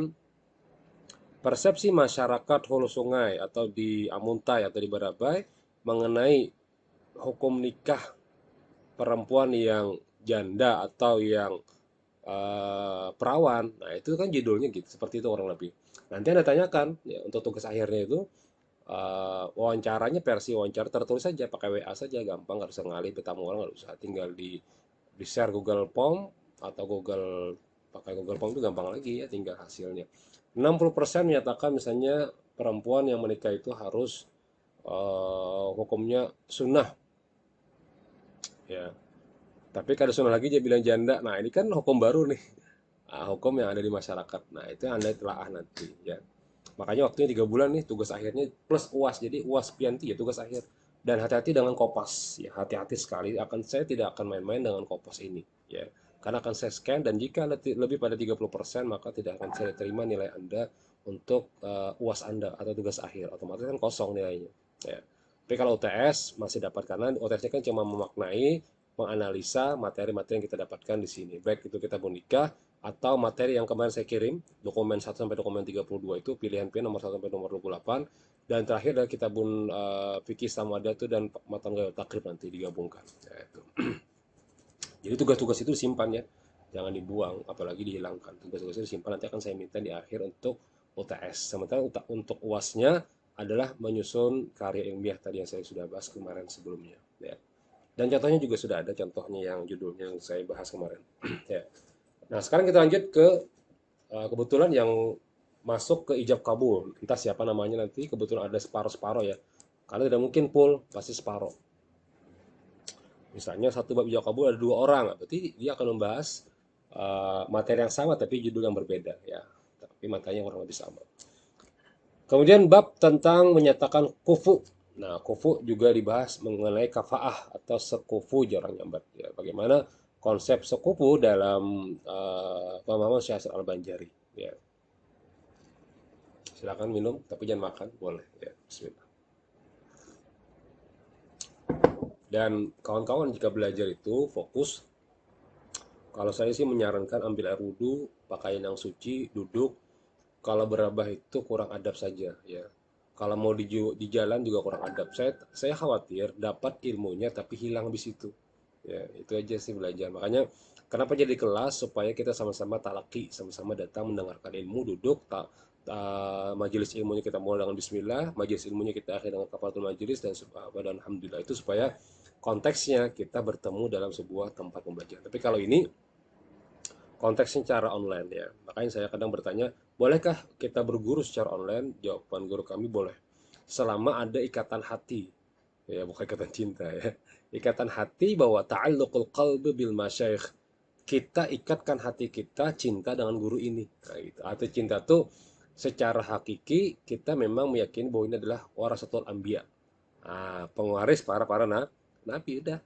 persepsi masyarakat Hulu Sungai atau di Amuntai atau di Barabai mengenai hukum nikah perempuan yang janda atau yang perawan. Nah, itu kan judulnya gitu, seperti itu orang lebih. Nanti Anda tanyakan ya, untuk tugas akhirnya itu wawancaranya versi wawancara tertulis saja pakai WA saja gampang nggak usah ngalih bertamu orang nggak usah tinggal di share Google Form atau pakai Google Form itu gampang lagi ya tinggal hasilnya 60% menyatakan misalnya perempuan yang menikah itu harus hukumnya sunnah ya. Tapi kalau sunnah lagi dia bilang janda. Nah, ini kan hukum baru nih. Hukum yang ada di masyarakat. Nah, itu yang Anda telaah nanti ya. Makanya waktunya 3 bulan nih tugas akhirnya plus UAS. Jadi UAS Pianti ya tugas akhir. Dan hati-hati dengan Kopas ya, hati-hati sekali. Saya tidak akan main-main dengan Kopas ini ya. Karena akan saya scan dan jika lebih pada 30% maka tidak akan saya terima nilai Anda untuk UAS Anda atau tugas akhir. Otomatis kan kosong nilainya ya. Tapi kalau UTS masih dapat karena UTS-nya kan cuma memaknai, menganalisa materi-materi yang kita dapatkan di sini. Baik itu kita nikah atau materi yang kemarin saya kirim, dokumen 1 sampai dokumen 32 itu pilihan P nomor 1 sampai nomor 28 dan terakhir adalah kitabun fikih samada itu dan matan gaya takrib nanti digabungkan. Ya, itu. Jadi tugas-tugas itu disimpan ya. Jangan dibuang, apalagi dihilangkan. Tugas-tugas itu disimpan nanti akan saya minta di akhir untuk UTS. Sementara untuk UASnya adalah menyusun karya ilmiah tadi yang saya sudah bahas kemarin sebelumnya. Ya. Dan contohnya juga sudah ada contohnya yang judulnya yang saya bahas kemarin. Ya. Nah, sekarang kita lanjut ke kebetulan yang masuk ke ijab kabul. Entah siapa namanya nanti, kebetulan ada separuh-separuh ya. Karena tidak mungkin full, pasti separuh. Misalnya satu bab ijab kabul ada 2 orang, berarti dia akan membahas materi yang sama tapi judul yang berbeda ya. Tapi matanya kurang lebih sama. Kemudian bab tentang menyatakan kufu. Nah, kufu juga dibahas mengenai kafaah atau sekufu jarang nyambat. Ya, bagaimana konsep sekufu dalam pemahaman Syekh Al-Banjari. Ya, silakan minum, tapi jangan makan, boleh. Ya, bismillah. Dan kawan-kawan jika belajar itu fokus. Kalau saya sih menyarankan ambil air wudhu, pakaian yang suci, duduk. Kalau berabah itu kurang adab saja ya. Kalau mau di jalan juga kurang adab. Saya khawatir dapat ilmunya tapi hilang di situ. Ya, itu aja sih belajar. Makanya kenapa jadi kelas supaya kita sama-sama talaki, sama-sama datang mendengarkan ilmu, duduk, majelis ilmunya kita mulai dengan bismillah, majelis ilmunya kita akhiri dengan kafaratul majelis dan subhanallah dan alhamdulillah itu supaya konteksnya kita bertemu dalam sebuah tempat pembelajaran. Tapi kalau ini konteksnya secara online ya. Makanya saya kadang bertanya, bolehkah kita berguru secara online? Jawaban guru kami boleh. Selama ada ikatan hati. Ya, bukan ikatan cinta ya. Ikatan hati bahwa ta'alluqul qalbi bil masyayikh. Kita ikatkan hati kita cinta dengan guru ini. Nah, gitu. Atau cinta tuh secara hakiki kita memang meyakini bahwa ini adalah warasatul anbiya. Nah, pewaris para nabi udah.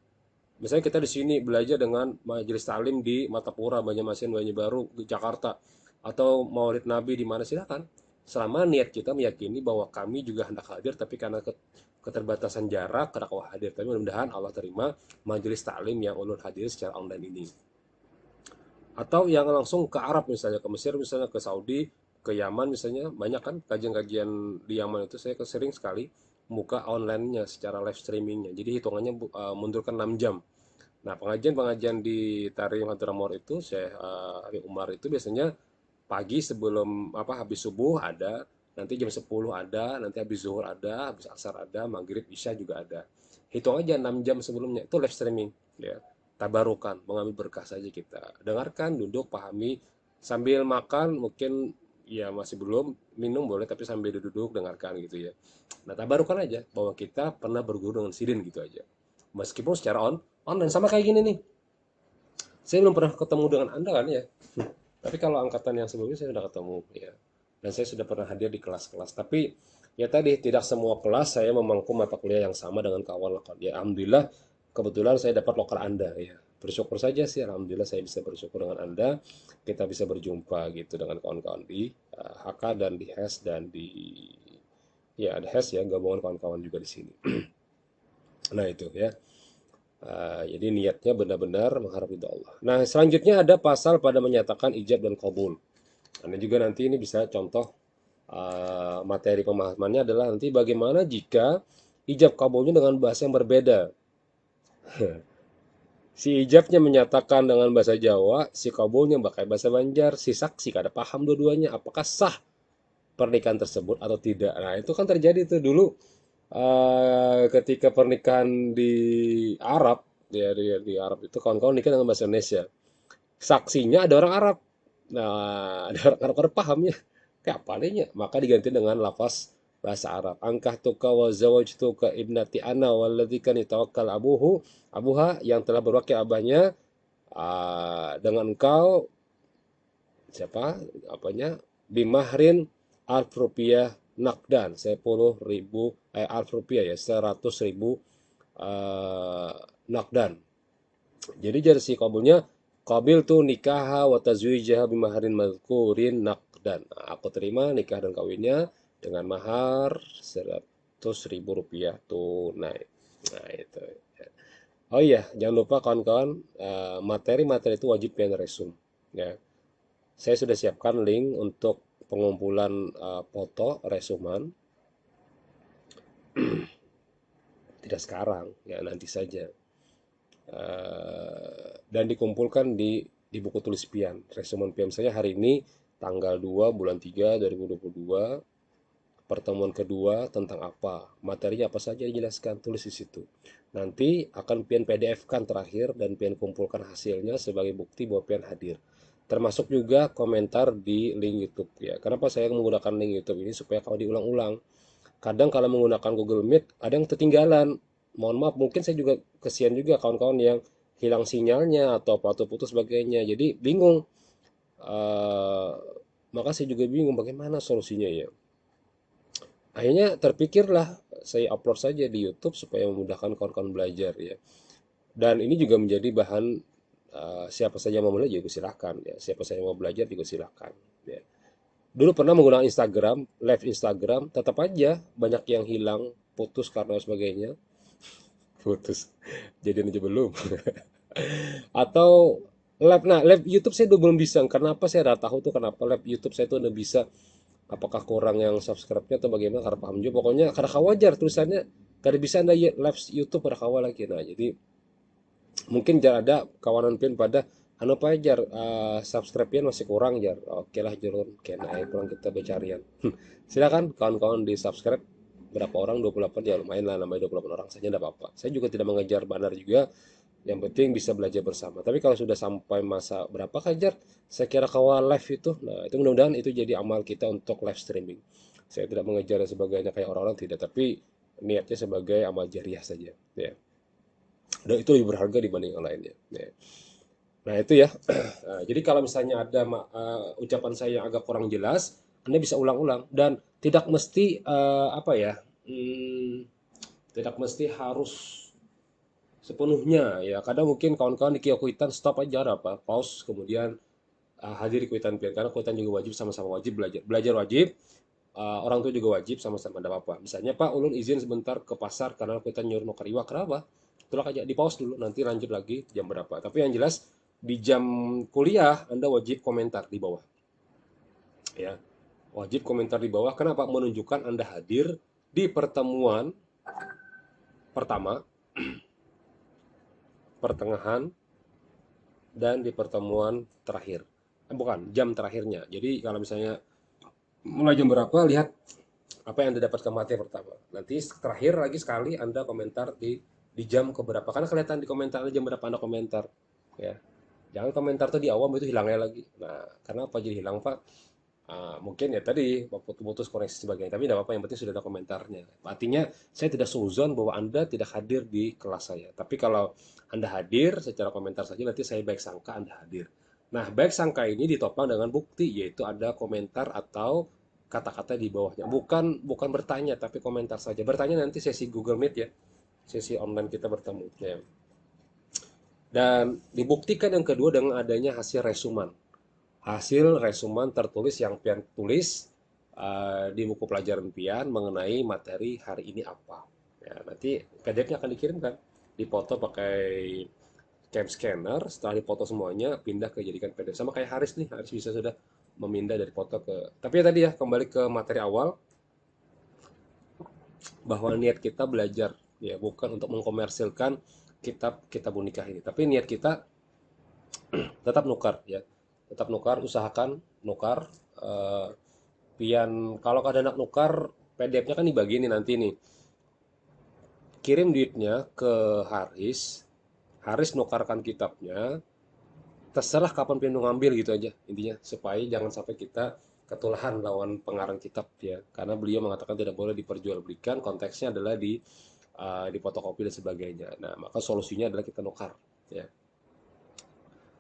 Misalnya kita di sini belajar dengan majelis taklim di Matapura, Banjarmasin, Banjarbaru, Jakarta, atau Maulid Nabi di mana silakan. Selama niat kita meyakini bahwa kami juga hendak hadir, tapi karena keterbatasan jarak, karena kau hadir. Tapi mudah-mudahan Allah terima majelis taklim yang ulun hadir secara online ini. Atau yang langsung ke Arab misalnya, ke Mesir misalnya, ke Saudi, ke Yaman misalnya, banyak kan kajian-kajian di Yaman itu saya sering sekali buka online-nya secara live streamingnya. Jadi hitungannya mundurkan 6 jam. Nah, pengajian-pengajian di Tarim Hadramor itu saya Ari Umar itu biasanya pagi sebelum habis subuh ada, nanti jam 10 ada, nanti habis zuhur ada, habis asar ada, maghrib, isya juga ada. Hitung aja 6 jam sebelumnya itu live streaming ya. Tabarukan, mengambil berkah saja kita. Dengarkan, duduk, pahami sambil makan mungkin ya masih belum minum boleh tapi sambil duduk dengarkan gitu ya. Nah, tabarukan aja bahwa kita pernah berguru dengan Sidin gitu aja. Meskipun secara online sama kayak gini nih. Saya belum pernah ketemu dengan Anda kan ya. Tapi kalau angkatan yang sebelumnya saya sudah ketemu ya. Dan saya sudah pernah hadir di kelas-kelas. Tapi ya tadi tidak semua kelas saya memangku mata kuliah yang sama dengan kawan lokal. Ya alhamdulillah kebetulan saya dapat lokal Anda ya. Bersyukur saja sih alhamdulillah saya bisa bersyukur dengan Anda. Kita bisa berjumpa gitu dengan kawan-kawan di HK dan di HES dan di ya ada HES ya gabungan kawan-kawan juga di sini. Nah itu ya. Jadi niatnya benar-benar mengharap ridha Allah. Nah, selanjutnya ada pasal pada menyatakan ijab dan kabul. Nah, juga nanti ini bisa contoh materi pemahamannya adalah nanti bagaimana jika ijab kabulnya dengan bahasa yang berbeda. Si ijabnya menyatakan dengan bahasa Jawa, si kabulnya pakai bahasa Banjar, si saksi kada paham dua-duanya, apakah sah pernikahan tersebut atau tidak. Nah, itu kan terjadi tuh dulu ketika pernikahan di Arab ya di Arab itu kawan-kawan nikah dengan bahasa Indonesia. Saksinya ada orang Arab. Nah, ada orang Arab pahamnya. Kayak apa nih? Maka diganti dengan lafaz bahasa Arab. Ankahtuka wa zawajtuka ibnati ana walladzi kan yatawakkal abuha yang telah berwakil abahnya dengan engkau siapa apanya bimahrin alf rupiah nakdan 10.000 alf rupiah ya 100.000 nakdan. Jadi dari si kabulnya kabil tuh nikah wa tazwijaha bimaharin mazkurin nakdan. Nah, aku terima nikah dan kawinnya dengan mahar 100.000 rupiah tunai. Nah itu. Oh iya, jangan lupa kawan-kawan, materi-materi itu wajib pian resume. Ya, saya sudah siapkan link untuk pengumpulan foto resuman. Tidak sekarang, ya nanti saja. Dan dikumpulkan di buku tulis pian. Resumen pian saya hari ini tanggal 2 bulan 3 2022. Pertemuan kedua tentang apa, materinya apa saja dijelaskan, tulis di situ. Nanti akan pian PDF kan terakhir dan pian kumpulkan hasilnya sebagai bukti bahwa pian hadir. Termasuk juga komentar di link YouTube ya. Kenapa saya menggunakan link YouTube ini supaya kalau diulang-ulang. Kadang kalau menggunakan Google Meet ada yang ketinggalan. Mohon maaf, mungkin saya juga kesian juga kawan-kawan yang hilang sinyalnya atau putus sebagainya. Jadi bingung. Maka saya juga bingung bagaimana solusinya ya. Akhirnya terpikirlah saya upload saja di YouTube supaya memudahkan kawan-kawan belajar ya. Dan ini juga menjadi bahan siapa saja mau belajar juga silahkan ya. Siapa saja mau belajar juga silahkan ya. Dulu pernah menggunakan Instagram, live Instagram, tetap aja banyak yang hilang, putus karena sebagainya. Putus. Jadian aja belum. Atau live, nah live YouTube saya udah belum bisa. Kenapa saya udah tahu tuh kenapa live YouTube saya tuh udah bisa. Apakah kurang yang subscribe-nya atau bagaimana, karena paham juga. Pokoknya kada wajar tulisannya, kada bisa anda live YouTube pada kawa lagi. Nah jadi mungkin jar ada kawanan pin pada anu apa jar subscribe-nya masih kurang jar. Oke lah jurun kena kurang kita becarian. Silakan kawan-kawan di subscribe berapa orang, 28 ya lumayan lah, namanya 28 orang saja tidak apa-apa. Saya juga tidak mengejar banner juga, yang penting bisa belajar bersama. Tapi kalau sudah sampai masa berapa kajar saya kira kawal live itu, nah itu mudah-mudahan itu jadi amal kita untuk live streaming. Saya tidak mengejar dan sebagainya kayak orang-orang, tidak, tapi niatnya sebagai amal jariah saja ya. Dan itu lebih berharga dibanding yang lainnya ya. Nah itu ya. Nah, jadi kalau misalnya ada ucapan saya yang agak kurang jelas, Anda bisa ulang-ulang dan tidak mesti apa ya, tidak mesti harus sepenuhnya ya. Kadang mungkin kawan-kawan di kuitan stop aja apa, pause, kemudian hadir di kuitan pian karena kuitan juga wajib, sama-sama wajib belajar. Belajar wajib, orang tua juga wajib, sama-sama ada apa. Misalnya Pak ulun izin sebentar ke pasar karena kuitan nyuruh nukariwa, kenapa? Tolak aja di pause dulu, nanti lanjut lagi jam berapa. Tapi yang jelas di jam kuliah Anda wajib komentar di bawah. Ya. Wajib komentar di bawah. Kenapa? Menunjukkan Anda hadir di pertemuan pertama, pertengahan, dan di pertemuan terakhir. Bukan, jam terakhirnya. Jadi kalau misalnya mulai jam berapa, lihat apa yang Anda dapatkan materi pertama. Nanti terakhir lagi sekali Anda komentar di jam keberapa. Karena kelihatan di komentar jam berapa Anda komentar. Ya. Jangan komentar tuh di awam itu hilangnya lagi. Nah, karena apa jadi hilang Pak? Mungkin ya tadi putus koneksi sebagainya, tapi tidak apa-apa, yang penting sudah ada komentarnya. Artinya saya tidak suzon bahwa Anda tidak hadir di kelas saya, tapi kalau Anda hadir secara komentar saja, nanti saya baik sangka Anda hadir. Nah, baik sangka ini ditopang dengan bukti, yaitu ada komentar atau kata-kata di bawahnya, bukan bertanya tapi komentar saja. Bertanya nanti sesi Google Meet ya, sesi online kita bertemu ya. Dan dibuktikan yang kedua dengan adanya hasil resuman. Hasil resuman tertulis yang pian tulis di buku pelajaran pian mengenai materi hari ini apa. Ya, nanti PDF-nya akan dikirimkan, dipoto pakai cam scanner, setelah dipoto semuanya pindah ke jadikan PDF. Sama kayak Haris nih, Haris bisa sudah memindah dari foto ke. Tapi ya tadi ya, kembali ke materi awal, bahwa niat kita belajar ya, bukan untuk mengkomersilkan kitab nikah ini, tapi niat kita tetap nukar ya, tetap nukar, usahakan nukar. Pian kalau ada anak nukar, PDF-nya kan dibagi nih nanti nih, kirim duitnya ke Haris, Haris nukarkan kitabnya, terserah kapan pian ngambil gitu aja intinya, supaya jangan sampai kita ketulahan lawan pengarang kitab ya, karena beliau mengatakan tidak boleh diperjualbelikan, konteksnya adalah di fotokopi dan sebagainya. Nah, maka solusinya adalah kita nukar ya.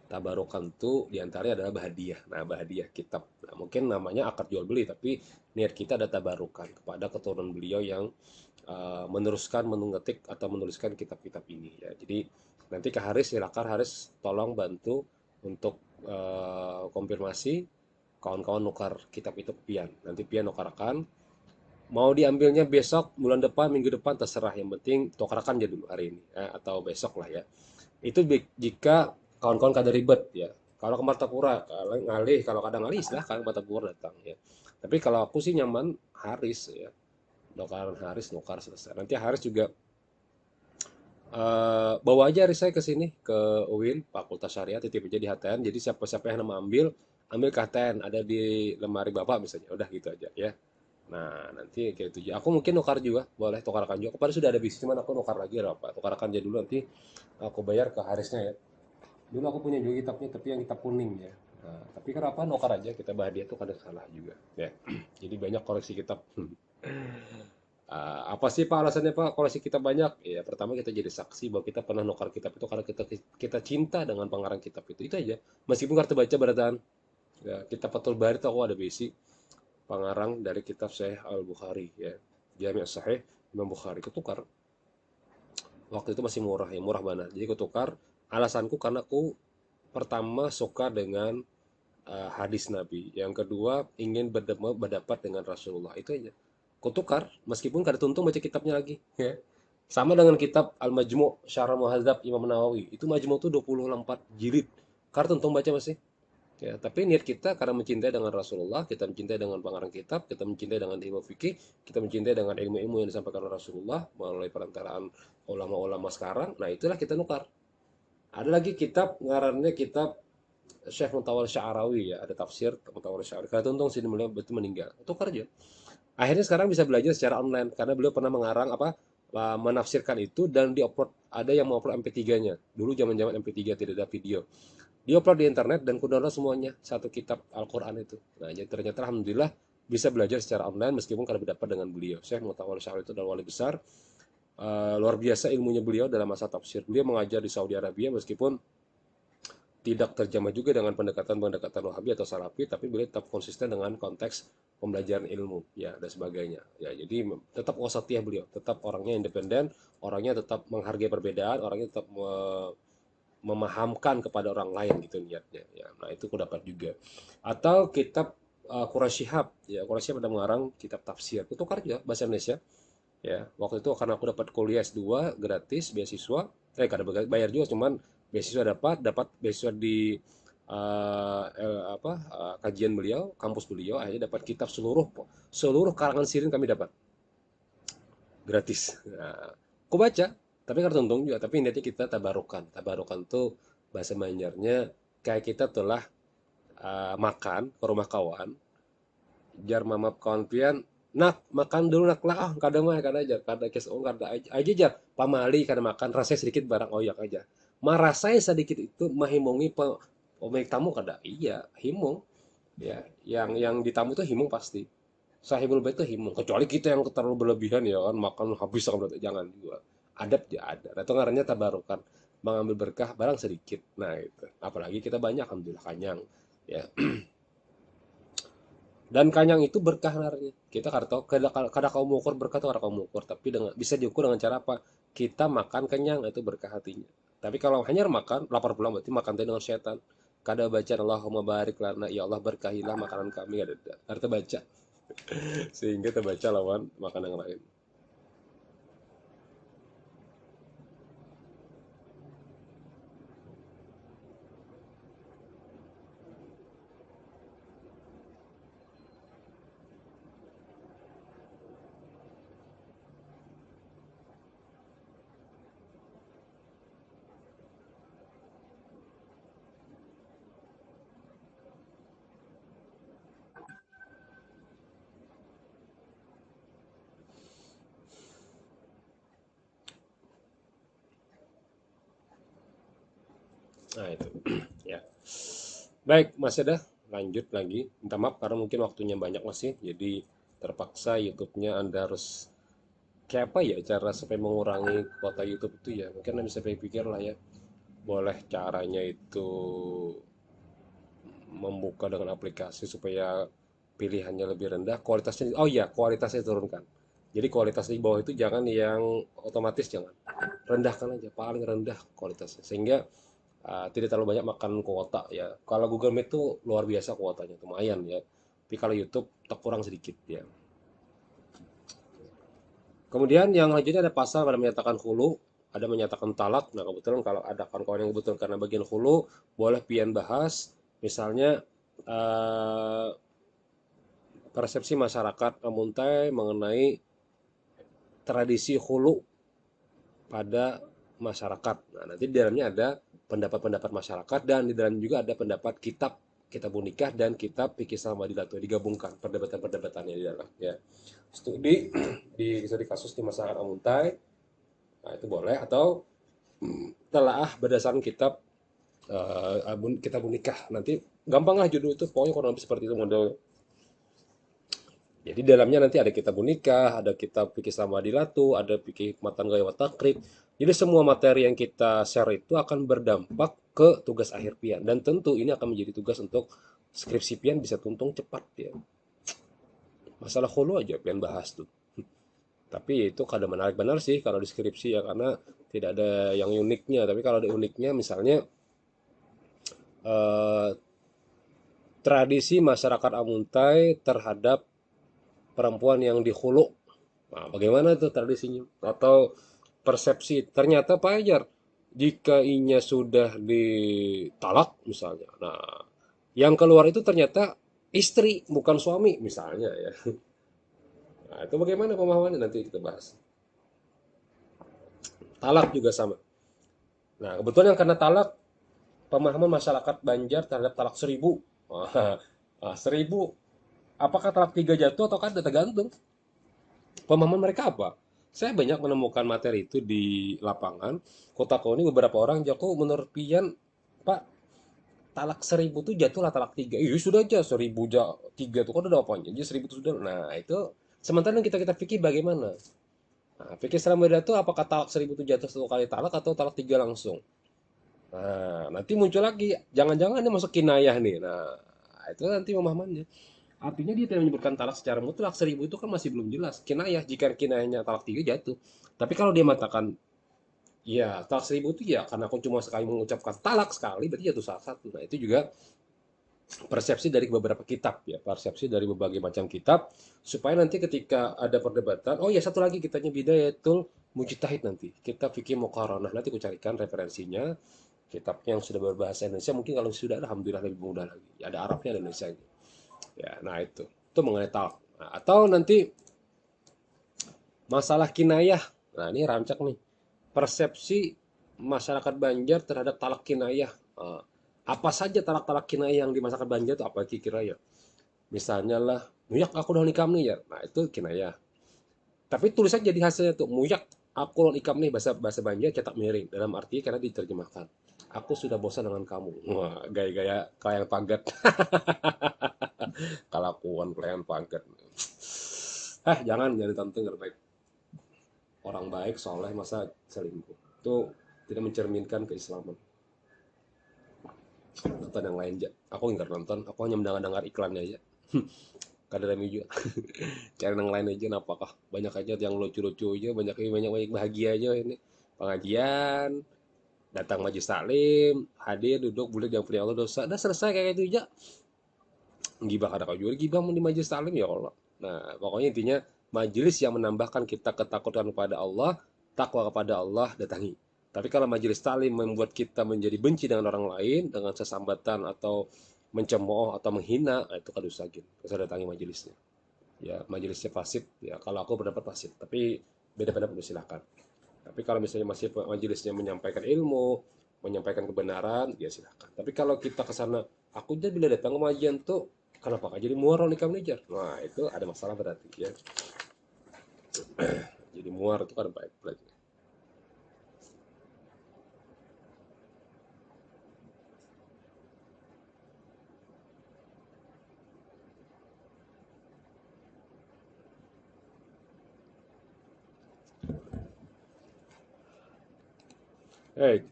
Tabarukan itu diantaranya adalah bahadiah. Nah, bahadiah kitab. Nah, mungkin namanya akad jual beli, tapi niat kita ada tabarukan kepada keturunan beliau yang meneruskan, mengetik atau menuliskan kitab-kitab ini ya. Jadi nanti ke Haris, silakan Haris tolong bantu untuk konfirmasi kawan-kawan nukar kitab itu ke Pian. Nanti Pian nukarkan. Mau diambilnya besok, bulan depan, minggu depan terserah. Yang penting tukarkan aja dulu hari ini atau besok lah ya. Itu jika kawan-kawan kada ribet ya. Kalau ke Martapura, kalau ngalih, kalau kadang ngalih silahkan ke Martapura datang ya. Tapi kalau aku sih nyaman Haris ya. Nukaran Haris, nukar selesai. Nanti Haris juga bawa aja Haris saya ke sini ke UIN Fakultas Syariah, titip aja di HTN. Jadi siapa-siapa yang mau ambil, ambil ke HTN, ada di lemari Bapak misalnya. Udah gitu aja ya. Nah, nanti kayak itu. Aku mungkin nukar juga, boleh tukarkan juga. Kemarin sudah ada bisnis, cuman aku nukar lagi apa? Tukarkan aja dulu nanti aku bayar ke Harisnya ya. Dulu aku punya juga kitabnya, tapi yang kitab kuning ya. Nah, tapi kenapa nukar aja kita bahas dia tuh kadang salah juga ya. Jadi banyak koleksi kitab. Apa sih Pak alasannya Pak koleksi kitab banyak? Ya pertama kita jadi saksi bahwa kita pernah nukar kitab itu karena kita cinta dengan pengarang kitab itu. Itu aja. Meskipun kartu baca berataan. Ya, kitab Fathul Bari itu aku ada basic pengarang dari kitab Sahih Al-Bukhari ya. Jami' Sahih Imam Bukhari ketukar. Waktu itu masih murah ya, murah banget. Jadi ketukar. Alasanku karena aku pertama suka dengan hadis Nabi. Yang kedua ingin berdapat dengan Rasulullah. Itu aja. Kutukar meskipun kada tuntung baca kitabnya lagi. Ya. Sama dengan kitab Al-Majmu' Syarah Muhadzab Imam Nawawi. Itu Majmu' itu 24 jilid. Kada tuntung baca masih. Ya, tapi niat kita karena mencintai dengan Rasulullah, kita mencintai dengan pengarang kitab, kita mencintai dengan ilmu fikih, kita mencintai dengan ilmu-ilmu yang disampaikan oleh Rasulullah melalui perantaraan ulama-ulama sekarang. Nah, itulah kita nukar. Ada lagi kitab ngarannya kitab Syekh Muntawal Sya'rawi ya, ada tafsir Muntawal Sya'rawi. Karena untung sini beliau betul meninggal. Tukar aja. Akhirnya sekarang bisa belajar secara online karena beliau pernah mengarang menafsirkan itu dan diupload, ada yang mau upload MP3-nya. Dulu zaman-zaman MP3 tidak ada video. Diupload di internet dan ku download semuanya satu kitab Al-Qur'an itu. Nah, jadi ternyata alhamdulillah bisa belajar secara online meskipun kada berdapat dengan beliau. Syekh Muntawal Sya'rawi itu adalah wali besar. Luar biasa ilmunya beliau dalam masa tafsir. Beliau mengajar di Saudi Arabia meskipun tidak terjamah juga dengan pendekatan-pendekatan Wahabi atau Salafi, tapi beliau tetap konsisten dengan konteks pembelajaran ilmu ya dan sebagainya. Ya, jadi tetap wasatiyah beliau, tetap orangnya independen, orangnya tetap menghargai perbedaan, orangnya tetap memahamkan kepada orang lain gitu niatnya. Ya, nah itu aku dapat juga. Atau kitab Quraisy Shihab, ya Quraisy Shihab ada mengarang kitab tafsir, itu kerja bahasa Indonesia. Ya, waktu itu karena aku dapat kuliah S2 gratis beasiswa, kada bayar juga, cuman beasiswa dapat beasiswa di kajian beliau, kampus beliau, akhirnya dapat kitab seluruh seluruh karangan Sirin kami dapat gratis. Nah, aku baca, tapi kan untung juga, tapi intinya kita tabarukan. Tabarukan tuh bahasa Banjarnya kayak kita telah makan ke rumah kawan, jar mamap kawan pian, nak makan dulu nak lah, kada mah kada aja kada kes kada aja jar pamali kada makan rasanya sedikit barang oyak aja mah rasanya sedikit itu mahimongi pemilik tamu kada iya himung ya yang ditamu itu himung pasti sahibul bait itu himung kecuali kita yang terlalu berlebihan ya kan makan habis berarti jangan juga adab ya ada nah, itu ngarannya tabarukan mengambil berkah barang sedikit nah itu apalagi kita banyak alhamdulillah kanyang ya. Dan kanyang itu berkah narnya. Kita kada tahu kada kau mengukur berkah atau kada kau mengukur, tapi dengan bisa diukur dengan cara apa? Kita makan kenyang itu berkah hatinya. Tapi kalau hanya makan lapar pulang berarti makan dengan setan. Kada baca Allahumma barik lana ya Allah berkahilah makanan kami ada. Harta baca sehingga terbaca lawan makanan yang lain. Nah itu ya. Baik Mas Eda, lanjut lagi. Minta maaf karena mungkin waktunya banyak masih, jadi terpaksa YouTube-nya Anda harus kayak apa ya cara supaya mengurangi kuota YouTube itu ya. Mungkin Anda bisa pikir lah ya. Boleh caranya itu membuka dengan aplikasi supaya pilihannya lebih rendah, kualitasnya oh iya, kualitasnya turunkan. Jadi kualitas di bawah itu jangan yang otomatis, jangan. Rendahkan aja, paling rendah kualitasnya. Sehingga tidak terlalu banyak makan kuota ya. Kalau Google Meet tuh luar biasa kuotanya, lumayan ya. Tapi kalau YouTube tak kurang sedikit ya. Kemudian yang lanjutnya ada pasal pada menyatakan hulu, ada menyatakan talak. Nah, kebetulan kalau ada kawan-kawan yang kebetulan karena bagian hulu, boleh pian bahas. Misalnya eh, persepsi masyarakat Amuntai mengenai tradisi hulu pada masyarakat. Nah, nanti di dalamnya ada pendapat-pendapat masyarakat dan di dalam juga ada pendapat kitab kitab unikah dan kitab fikih sama digabungkan perdebatan-perdebatannya di dalam ya. Studi di studi kasus di masyarakat Amuntai, nah itu boleh atau telaah berdasarkan kitab kitab unikah. Nanti gampang lah judul itu pokoknya kurang lebih seperti itu model. Jadi dalamnya nanti ada kitab unikah, ada kitab fikih samadilatu, ada fikih hikmatan gaya wa takrib. Jadi semua materi yang kita share itu akan berdampak ke tugas akhir pian. Dan tentu ini akan menjadi tugas untuk skripsi pian bisa tuntung cepat ya. Masalah hulu aja pian bahas tuh. Tapi itu kadang menarik benar sih kalau di skripsi ya karena tidak ada yang uniknya. Tapi kalau ada uniknya misalnya eh, tradisi masyarakat Amuntai terhadap perempuan yang dihulu. Nah, bagaimana tuh tradisinya? Atau persepsi, ternyata Pak Hajar, jika inya sudah ditalak misalnya, nah yang keluar itu ternyata istri bukan suami misalnya ya. Nah, itu bagaimana pemahamannya nanti kita bahas. Talak juga sama. Nah, kebetulan yang karena talak, pemahaman masyarakat Banjar terhadap talak 1.000. Nah, 1.000, apakah talak 3 jatuh atau kan tergantung. Pemahaman mereka apa? Saya banyak menemukan materi itu di lapangan. Kota ini beberapa orang, Joko menurut Pian, Pak, talak 1.000 tuh jatuhlah talak 3. Iya sudah aja 1.000 3 tuh kan udah apanya. Jadi 1.000 itu sudah. Nah itu sementara kita pikir bagaimana? Nah, fikih selama itu apakah talak 1.000 itu jatuh satu kali talak atau talak 3 langsung? Nah, nanti muncul lagi, jangan-jangan ini masuk kinayah nih. Nah, itu nanti pemahamannya. Artinya dia tidak menyebutkan talak secara mutlak 1.000 itu kan masih belum jelas. Kinayah, jika kinayahnya talak 3 jatuh. Tapi kalau dia mengatakan, ya talak 1.000 itu ya karena aku cuma sekali mengucapkan talak sekali, berarti jatuh salah satu. Nah itu juga persepsi dari beberapa kitab ya, persepsi dari berbagai macam kitab, supaya nanti ketika ada perdebatan, oh ya satu lagi kitanya Bidayatul Mujtahid nanti. Kitab Fikih Muqaranah, nanti aku carikan referensinya, kitabnya yang sudah berbahasa Indonesia, mungkin kalau sudah alhamdulillah lebih mudah lagi. Ya, ada Arabnya ada Indonesia. Ya, nah itu mengenai talak. Nah, atau nanti masalah kinayah. Nah, ini rancak nih. Persepsi masyarakat Banjar terhadap talak kinayah. Apa saja talak-talak kinayah yang di masyarakat Banjar itu apa kira ya? Misalnya lah, muyak aku udah nikah nih ya. Nah, itu kinayah. Tapi tulisan jadi hasilnya tuh, muyak aku udah nikah nih bahasa bahasa Banjar cetak miring dalam arti karena diterjemahkan. Aku sudah bosan dengan kamu. Wah, gaya-gaya klien pagat. Kelakuan klien pagat. Jangan ditonton nggak baik. Orang baik, soleh, masa selingkuh. Itu tidak mencerminkan keislaman. Nonton yang lain aja. Aku nggak nonton, aku hanya mendengar-dengar iklannya aja. Kadang remi juga. Cari yang lain aja, apakah banyak aja yang lucu-lucu aja, banyak bahagia aja ini. Pengajian, datang majlis taklim, hadir, duduk, bulat yang punya Allah dosa. Udah selesai kayak gitu aja. Gibah ada kau juga, gibah di majlis taklim ya Allah. Nah, pokoknya intinya majelis yang menambahkan kita ketakutan kepada Allah, takwa kepada Allah datangi. Tapi kalau majelis taklim membuat kita menjadi benci dengan orang lain, dengan sesambatan atau mencemooh atau menghina, nah itu kadusa gitu. Saya datangi majelisnya. Ya, majelisnya fasik. Ya, kalau aku berdapat fasik. Tapi beda pendapat silakan. Tapi kalau misalnya masih majelisnya menyampaikan ilmu, menyampaikan kebenaran, ya silakan. Tapi kalau kita ke sana, aku jadi bila datang ke majian tuh, kenapa gak jadi muar nikah manajer? Nah, itu ada masalah berarti ya. Jadi muar itu kan baik berarti.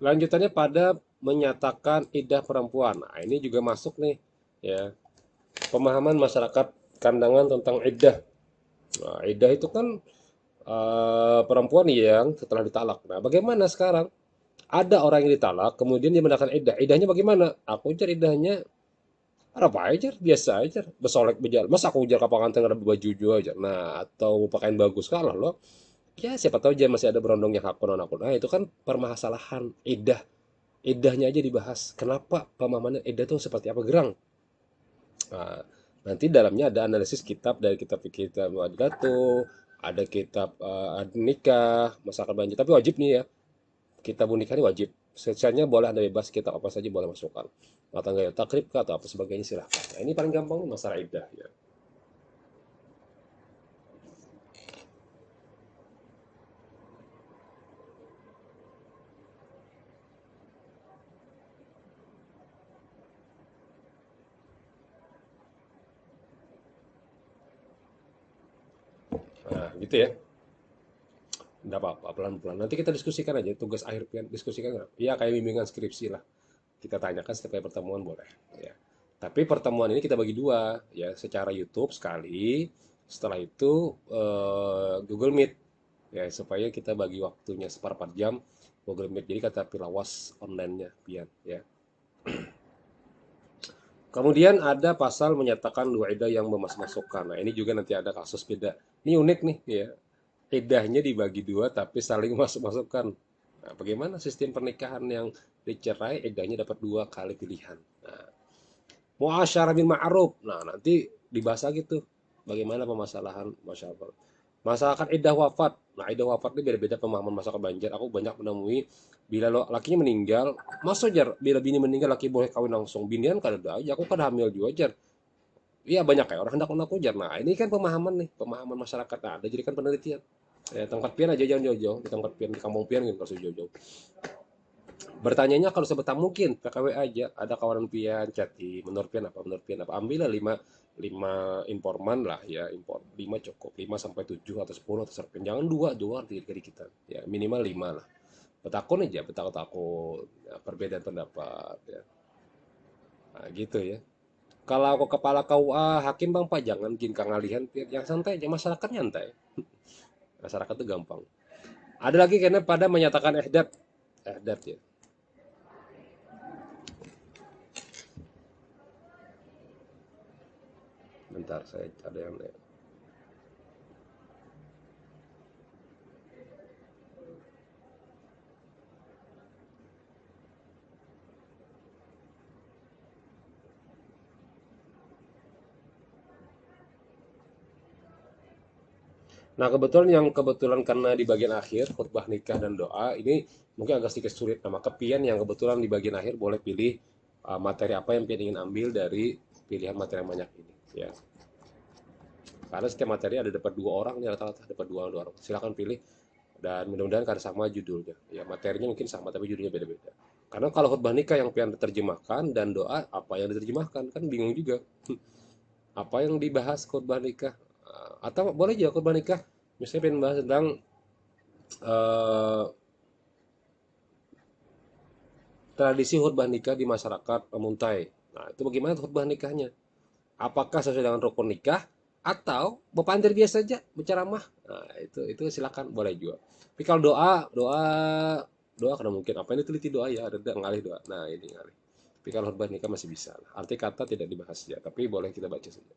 Lanjutannya pada menyatakan iddah perempuan. Nah, ini juga masuk nih, ya. Pemahaman masyarakat kandangan tentang iddah. Nah, iddah itu kan perempuan yang setelah ditalak. Nah, bagaimana sekarang? Ada orang yang ditalak, kemudian dia mendapatkan iddah. Iddahnya bagaimana? Aku ujar iddahnya apa aja, biasa aja. Bersolek berjalan. Masa aku ujar kapal kantor ada baju aja. Nah, atau pakaian bagus kalah loh. Ya, siapa tahu dia masih ada berondongnya hakun akun. Nah, itu kan permasalahan iddah. Iddahnya aja dibahas. Kenapa pemahamannya iddah itu seperti apa gerang? Nah, nanti dalamnya ada analisis kitab dari kitab Wadidato, ada kitab nikah, masyarakat banjir. Tapi wajib nih ya, kitab nikah ini wajib. Sisanya boleh Anda bebas, kitab apa saja boleh masukkan. Atau enggak ya, takrib kah atau apa sebagainya silahkan. Nah, ini paling gampang nih masalah iddah ya. Nah, gitu ya. Enggak apa-apa, pelan-pelan. Nanti kita diskusikan aja, tugas akhir pian, diskusikan nggak? Ya kayak bimbingan skripsi lah. Kita tanyakan setiap kali pertemuan boleh. Ya. Tapi pertemuan ini kita bagi dua, ya secara YouTube sekali, setelah itu Google Meet, ya supaya kita bagi waktunya seperempat jam Google Meet. Jadi kata pilawas online-nya, pian, ya. Kemudian ada pasal menyatakan dua ida yang memasukkan. Nah, ini juga nanti ada kasus beda. Ini unik nih, ya. Idahnya dibagi dua tapi saling masuk-masukkan. Nah, bagaimana sistem pernikahan yang dicerai idahnya dapat dua kali pilihan. Nah, muasyarah bil ma'ruf. Nah, nanti dibahas lagi tuh bagaimana permasalahan masyarakat. Masyarakat iddah wafat. Nah, iddah wafat ini beda-beda pemahaman masyarakat Banjar. Aku banyak menemui bila lakinya meninggal, masa jar bila bini meninggal laki boleh kawin langsung. Binian kada ada aja, aku kada hamil juga jar. Iya banyak kayak orang hendak aku jar. Nah, ini kan pemahaman nih, pemahaman masyarakat. Nah, ada jadikan penelitian. Ya, tempat pian aja jangan jauh-jauh, di tempat pian di kampung pian gitu kalau jauh-jauh. Bertanyanya kalau sebetul mungkin PKW aja ada kawanan pian cati menurut pian apa ambillah lima lima informan lah ya impor lima cukup 5 sampai 7 atau 10 atau 10 jangan dua dua dari kita ya minimal 5 lah petakun aja petakut ya, perbedaan pendapat ya nah, gitu ya kalau aku kepala KUA hakim bang pak jangan bikin kangalihan yang santai aja masyarakat nyantai masyarakat tuh gampang ada lagi karena pada menyatakan ehdat ya. Bentar, saya ada yang lihat. Nah, kebetulan kebetulan karena di bagian akhir khutbah nikah dan doa ini mungkin agak sedikit sulit. Nah, maka pian yang kebetulan di bagian akhir boleh pilih materi apa yang pian ingin ambil dari pilihan materi yang banyak ini, ya. Karena setiap materi ada dapat dua orang nih rata-rata dapat dua orang. Silakan pilih dan mudah-mudahan karena sama judulnya. Ya, materinya mungkin sama tapi judulnya beda-beda. Karena kalau khutbah nikah yang pian diterjemahkan dan doa apa yang diterjemahkan kan bingung juga. Apa yang dibahas khutbah nikah? Atau boleh juga khutbah nikah misalnya pengen bahas tentang eh, tradisi khutbah nikah di masyarakat Muntai. Nah, itu bagaimana khutbah nikahnya? Apakah sesuai dengan rukun nikah atau bepandir biasa saja berceramah? Nah, itu silakan boleh juga. Tapi kalau doa, doa karena mungkin apa ini teliti doa ya, ada ngalih doa. Nah, ini ngalih. Tapi kalau khutbah nikah masih bisa. Arti kata tidak dibahas ya, tapi boleh kita baca saja.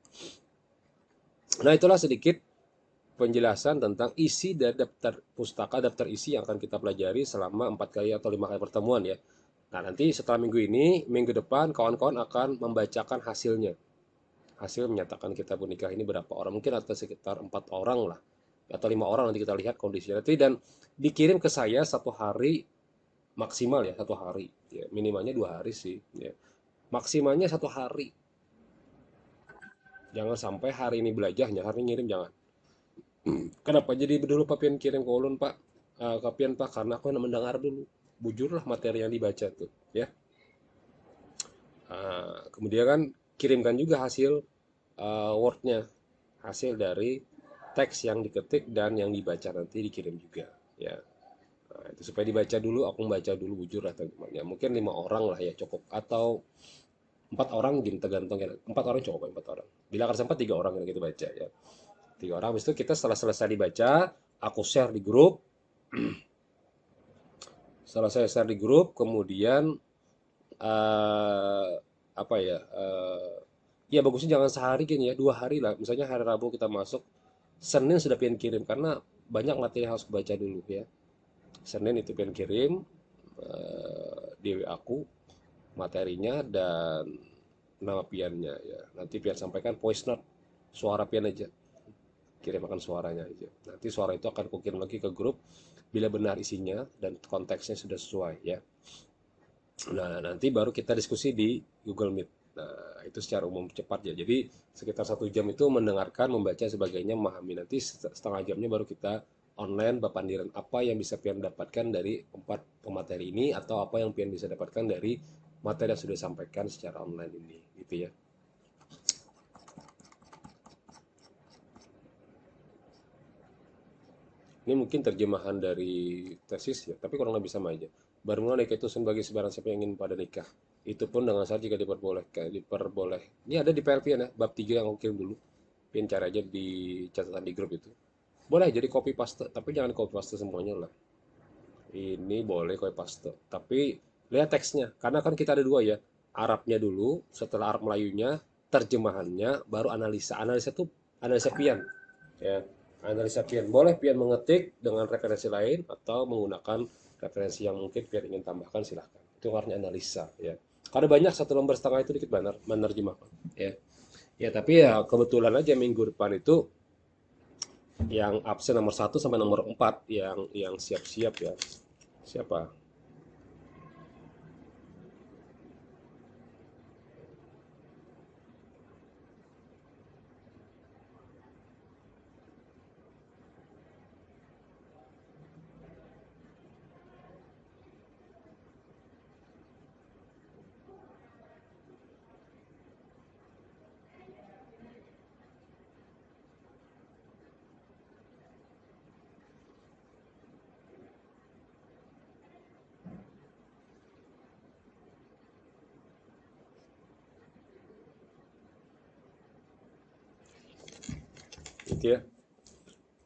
Nah, itulah sedikit penjelasan tentang isi dari daftar pustaka, daftar isi yang akan kita pelajari selama 4 kali atau 5 kali pertemuan ya. Nah, nanti setelah minggu ini, minggu depan kawan-kawan akan membacakan hasilnya. Hasil menyatakan kita menikah ini berapa orang? Mungkin ada sekitar 4 orang lah. Atau 5 orang nanti kita lihat kondisinya. Nanti dan dikirim ke saya satu hari maksimal ya, satu hari. Ya, minimalnya 2 hari sih. Ya. Maksimalnya satu hari. Jangan sampai hari ini belajarnya, hari ini ngirim jangan. Kenapa jadi dulu papian kirim ke ulun pak? Kapian pak karena aku mendengar dulu. Bujurlah materi yang dibaca tuh ya. Kemudian kan kirimkan juga hasil wordnya, hasil dari teks yang diketik dan yang dibaca nanti dikirim juga ya. Nah, itu supaya dibaca dulu, aku membaca dulu bujur atau gimana. Ya, mungkin 5 orang lah ya cukup, atau 4 orang gini tergantung ya. 4 orang cukup, 4 orang. Bila akan sempat 3 orang yang kita baca ya. 3 orang. Habis itu kita setelah selesai dibaca, aku share di grup. Setelah saya share di grup, kemudian apa ya? Ya bagusnya jangan sehari gini ya, 2 hari lah. Misalnya hari Rabu kita masuk, Senin sudah pengen kirim karena banyak materi yang harus baca dulu ya. Senin itu pengen kirim di WA aku materinya dan nama piannya ya. Nanti pian sampaikan voice note, suara pian aja. Kirim akan suaranya aja. Nanti suara itu akan kukirim lagi ke grup bila benar isinya dan konteksnya sudah sesuai ya. Nah, nanti baru kita diskusi di Google Meet. Nah, itu secara umum cepat ya. Jadi sekitar 1 jam itu mendengarkan, membaca sebagainya, memahami. Nanti setengah jamnya baru kita online papandiran apa yang bisa pian dapatkan dari 4 pemateri ini atau apa yang pian bisa dapatkan dari materi yang sudah disampaikan secara online ini, gitu ya. Ini mungkin terjemahan dari tesis ya, tapi kurang lebih sama aja. Baru nikah itu sebagai sebarang siapa yang ingin pada nikah. Itu pun dengan syarat jika diperbolehkan, diperboleh. Ini ada di PLP ya, bab 3 yang aku kirim dulu. Pian cari aja di catatan di grup itu. Boleh jadi copy paste, tapi jangan copy paste semuanya lah. Ini boleh copy paste, tapi lihat teksnya. Karena kan kita ada dua ya. Arabnya dulu, setelah Arab Melayunya, terjemahannya, baru analisa. Analisa tuh analisa pian ya, analisa pian boleh pian mengetik dengan referensi lain atau menggunakan referensi yang mungkin pian ingin tambahkan, silahkan, itu artinya analisa ya. Karena banyak 1,5 lembar itu dikit banget menerjemahkan ya. Ya tapi ya kebetulan aja minggu depan itu yang absen nomor 1 sampai nomor 4 yang siap-siap ya. Siapa? Itu ya.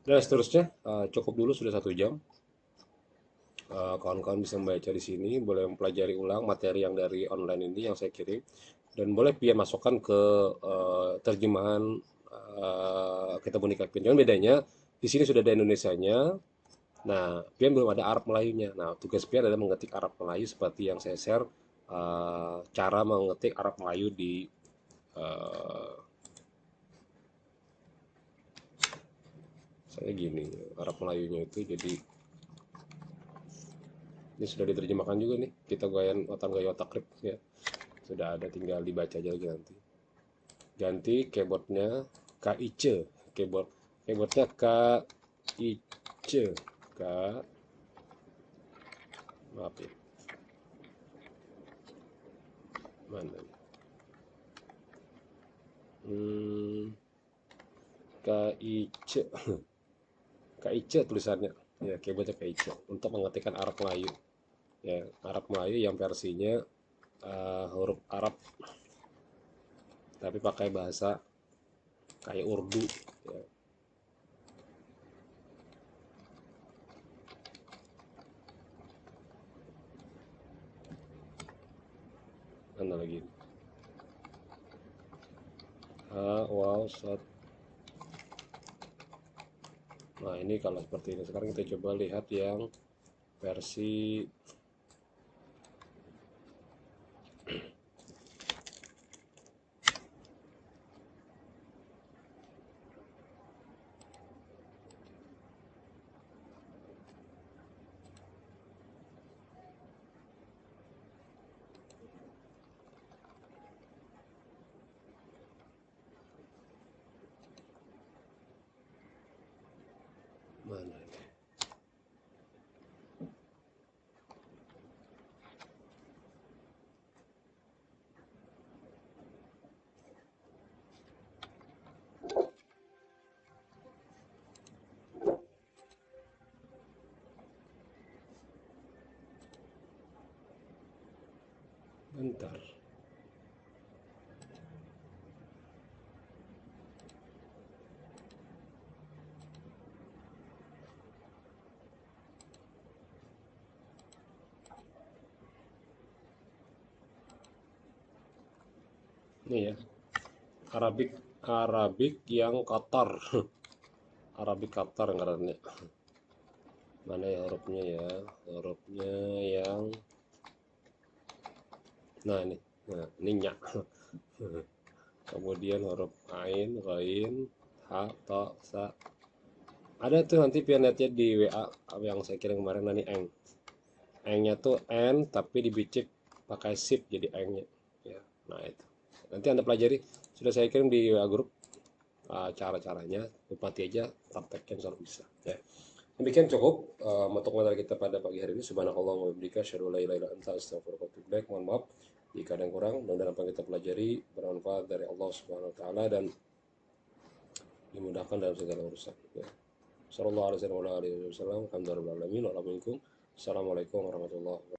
Dan seterusnya cukup dulu sudah 1 jam. Kawan-kawan bisa membaca di sini, boleh mempelajari ulang materi yang dari online ini yang saya kirim, dan boleh pian masukkan ke terjemahan kita unika pian. Cuman bedanya di sini sudah ada Indonesianya. Nah, pian belum ada Arab Melayunya. Nah, tugas pian adalah mengetik Arab Melayu seperti yang saya share cara mengetik Arab Melayu di uh, saya gini, Arab Melayunya itu jadi ini sudah diterjemahkan juga nih. Kita goyan otak gaya otak krip ya. Sudah ada, tinggal dibaca aja lagi nanti. Ganti keyboardnya KIC, keyboardnya KIC, K, maaf ya, mana hmm, KIC, KIC tulisannya ya, keyboardnya KIC untuk mengetikkan Arab Melayu ya. Arab Melayu yang versinya huruf Arab tapi pakai bahasa kayak Urdu ya. Mana lagi, wow shot. Nah ini kalau seperti ini, sekarang kita coba lihat yang versi mana ini. Bentar. Ini ya, Arabik Arabik yang Qatar. Arabik Qatar ngarannya. Mana ya hurufnya ya? Hurufnya yang nah ini. Nah, ini nya. Kemudian huruf ain, ghain, ha, ta, sa. Ada tuh nanti pianetnya di WA yang saya kirim kemarin nanti eng. Engnya tuh n tapi dibicik pakai sip jadi engnya. Ya, nah itu. Nanti Anda pelajari. Sudah saya kirim di WA grup cara-caranya. Nikmati aja prakteknya kalau bisa. Ya. Demikian cukup untuk materi kita pada pagi hari ini. Subhanakallah wa bihamdika asyhadu an la ilaha illa anta astaghfiruka wa atubu ilaik. Mohon maaf jika ada yang kurang. Mudah-mudahan apa yang kita pelajari bermanfaat dari Allah Subhanahu wa taala dan dimudahkan dalam segala urusan. Ya. Sallallahu alaihi wasallam. Alhamdulillah. Assalamualaikum warahmatullahi wabarakatuh.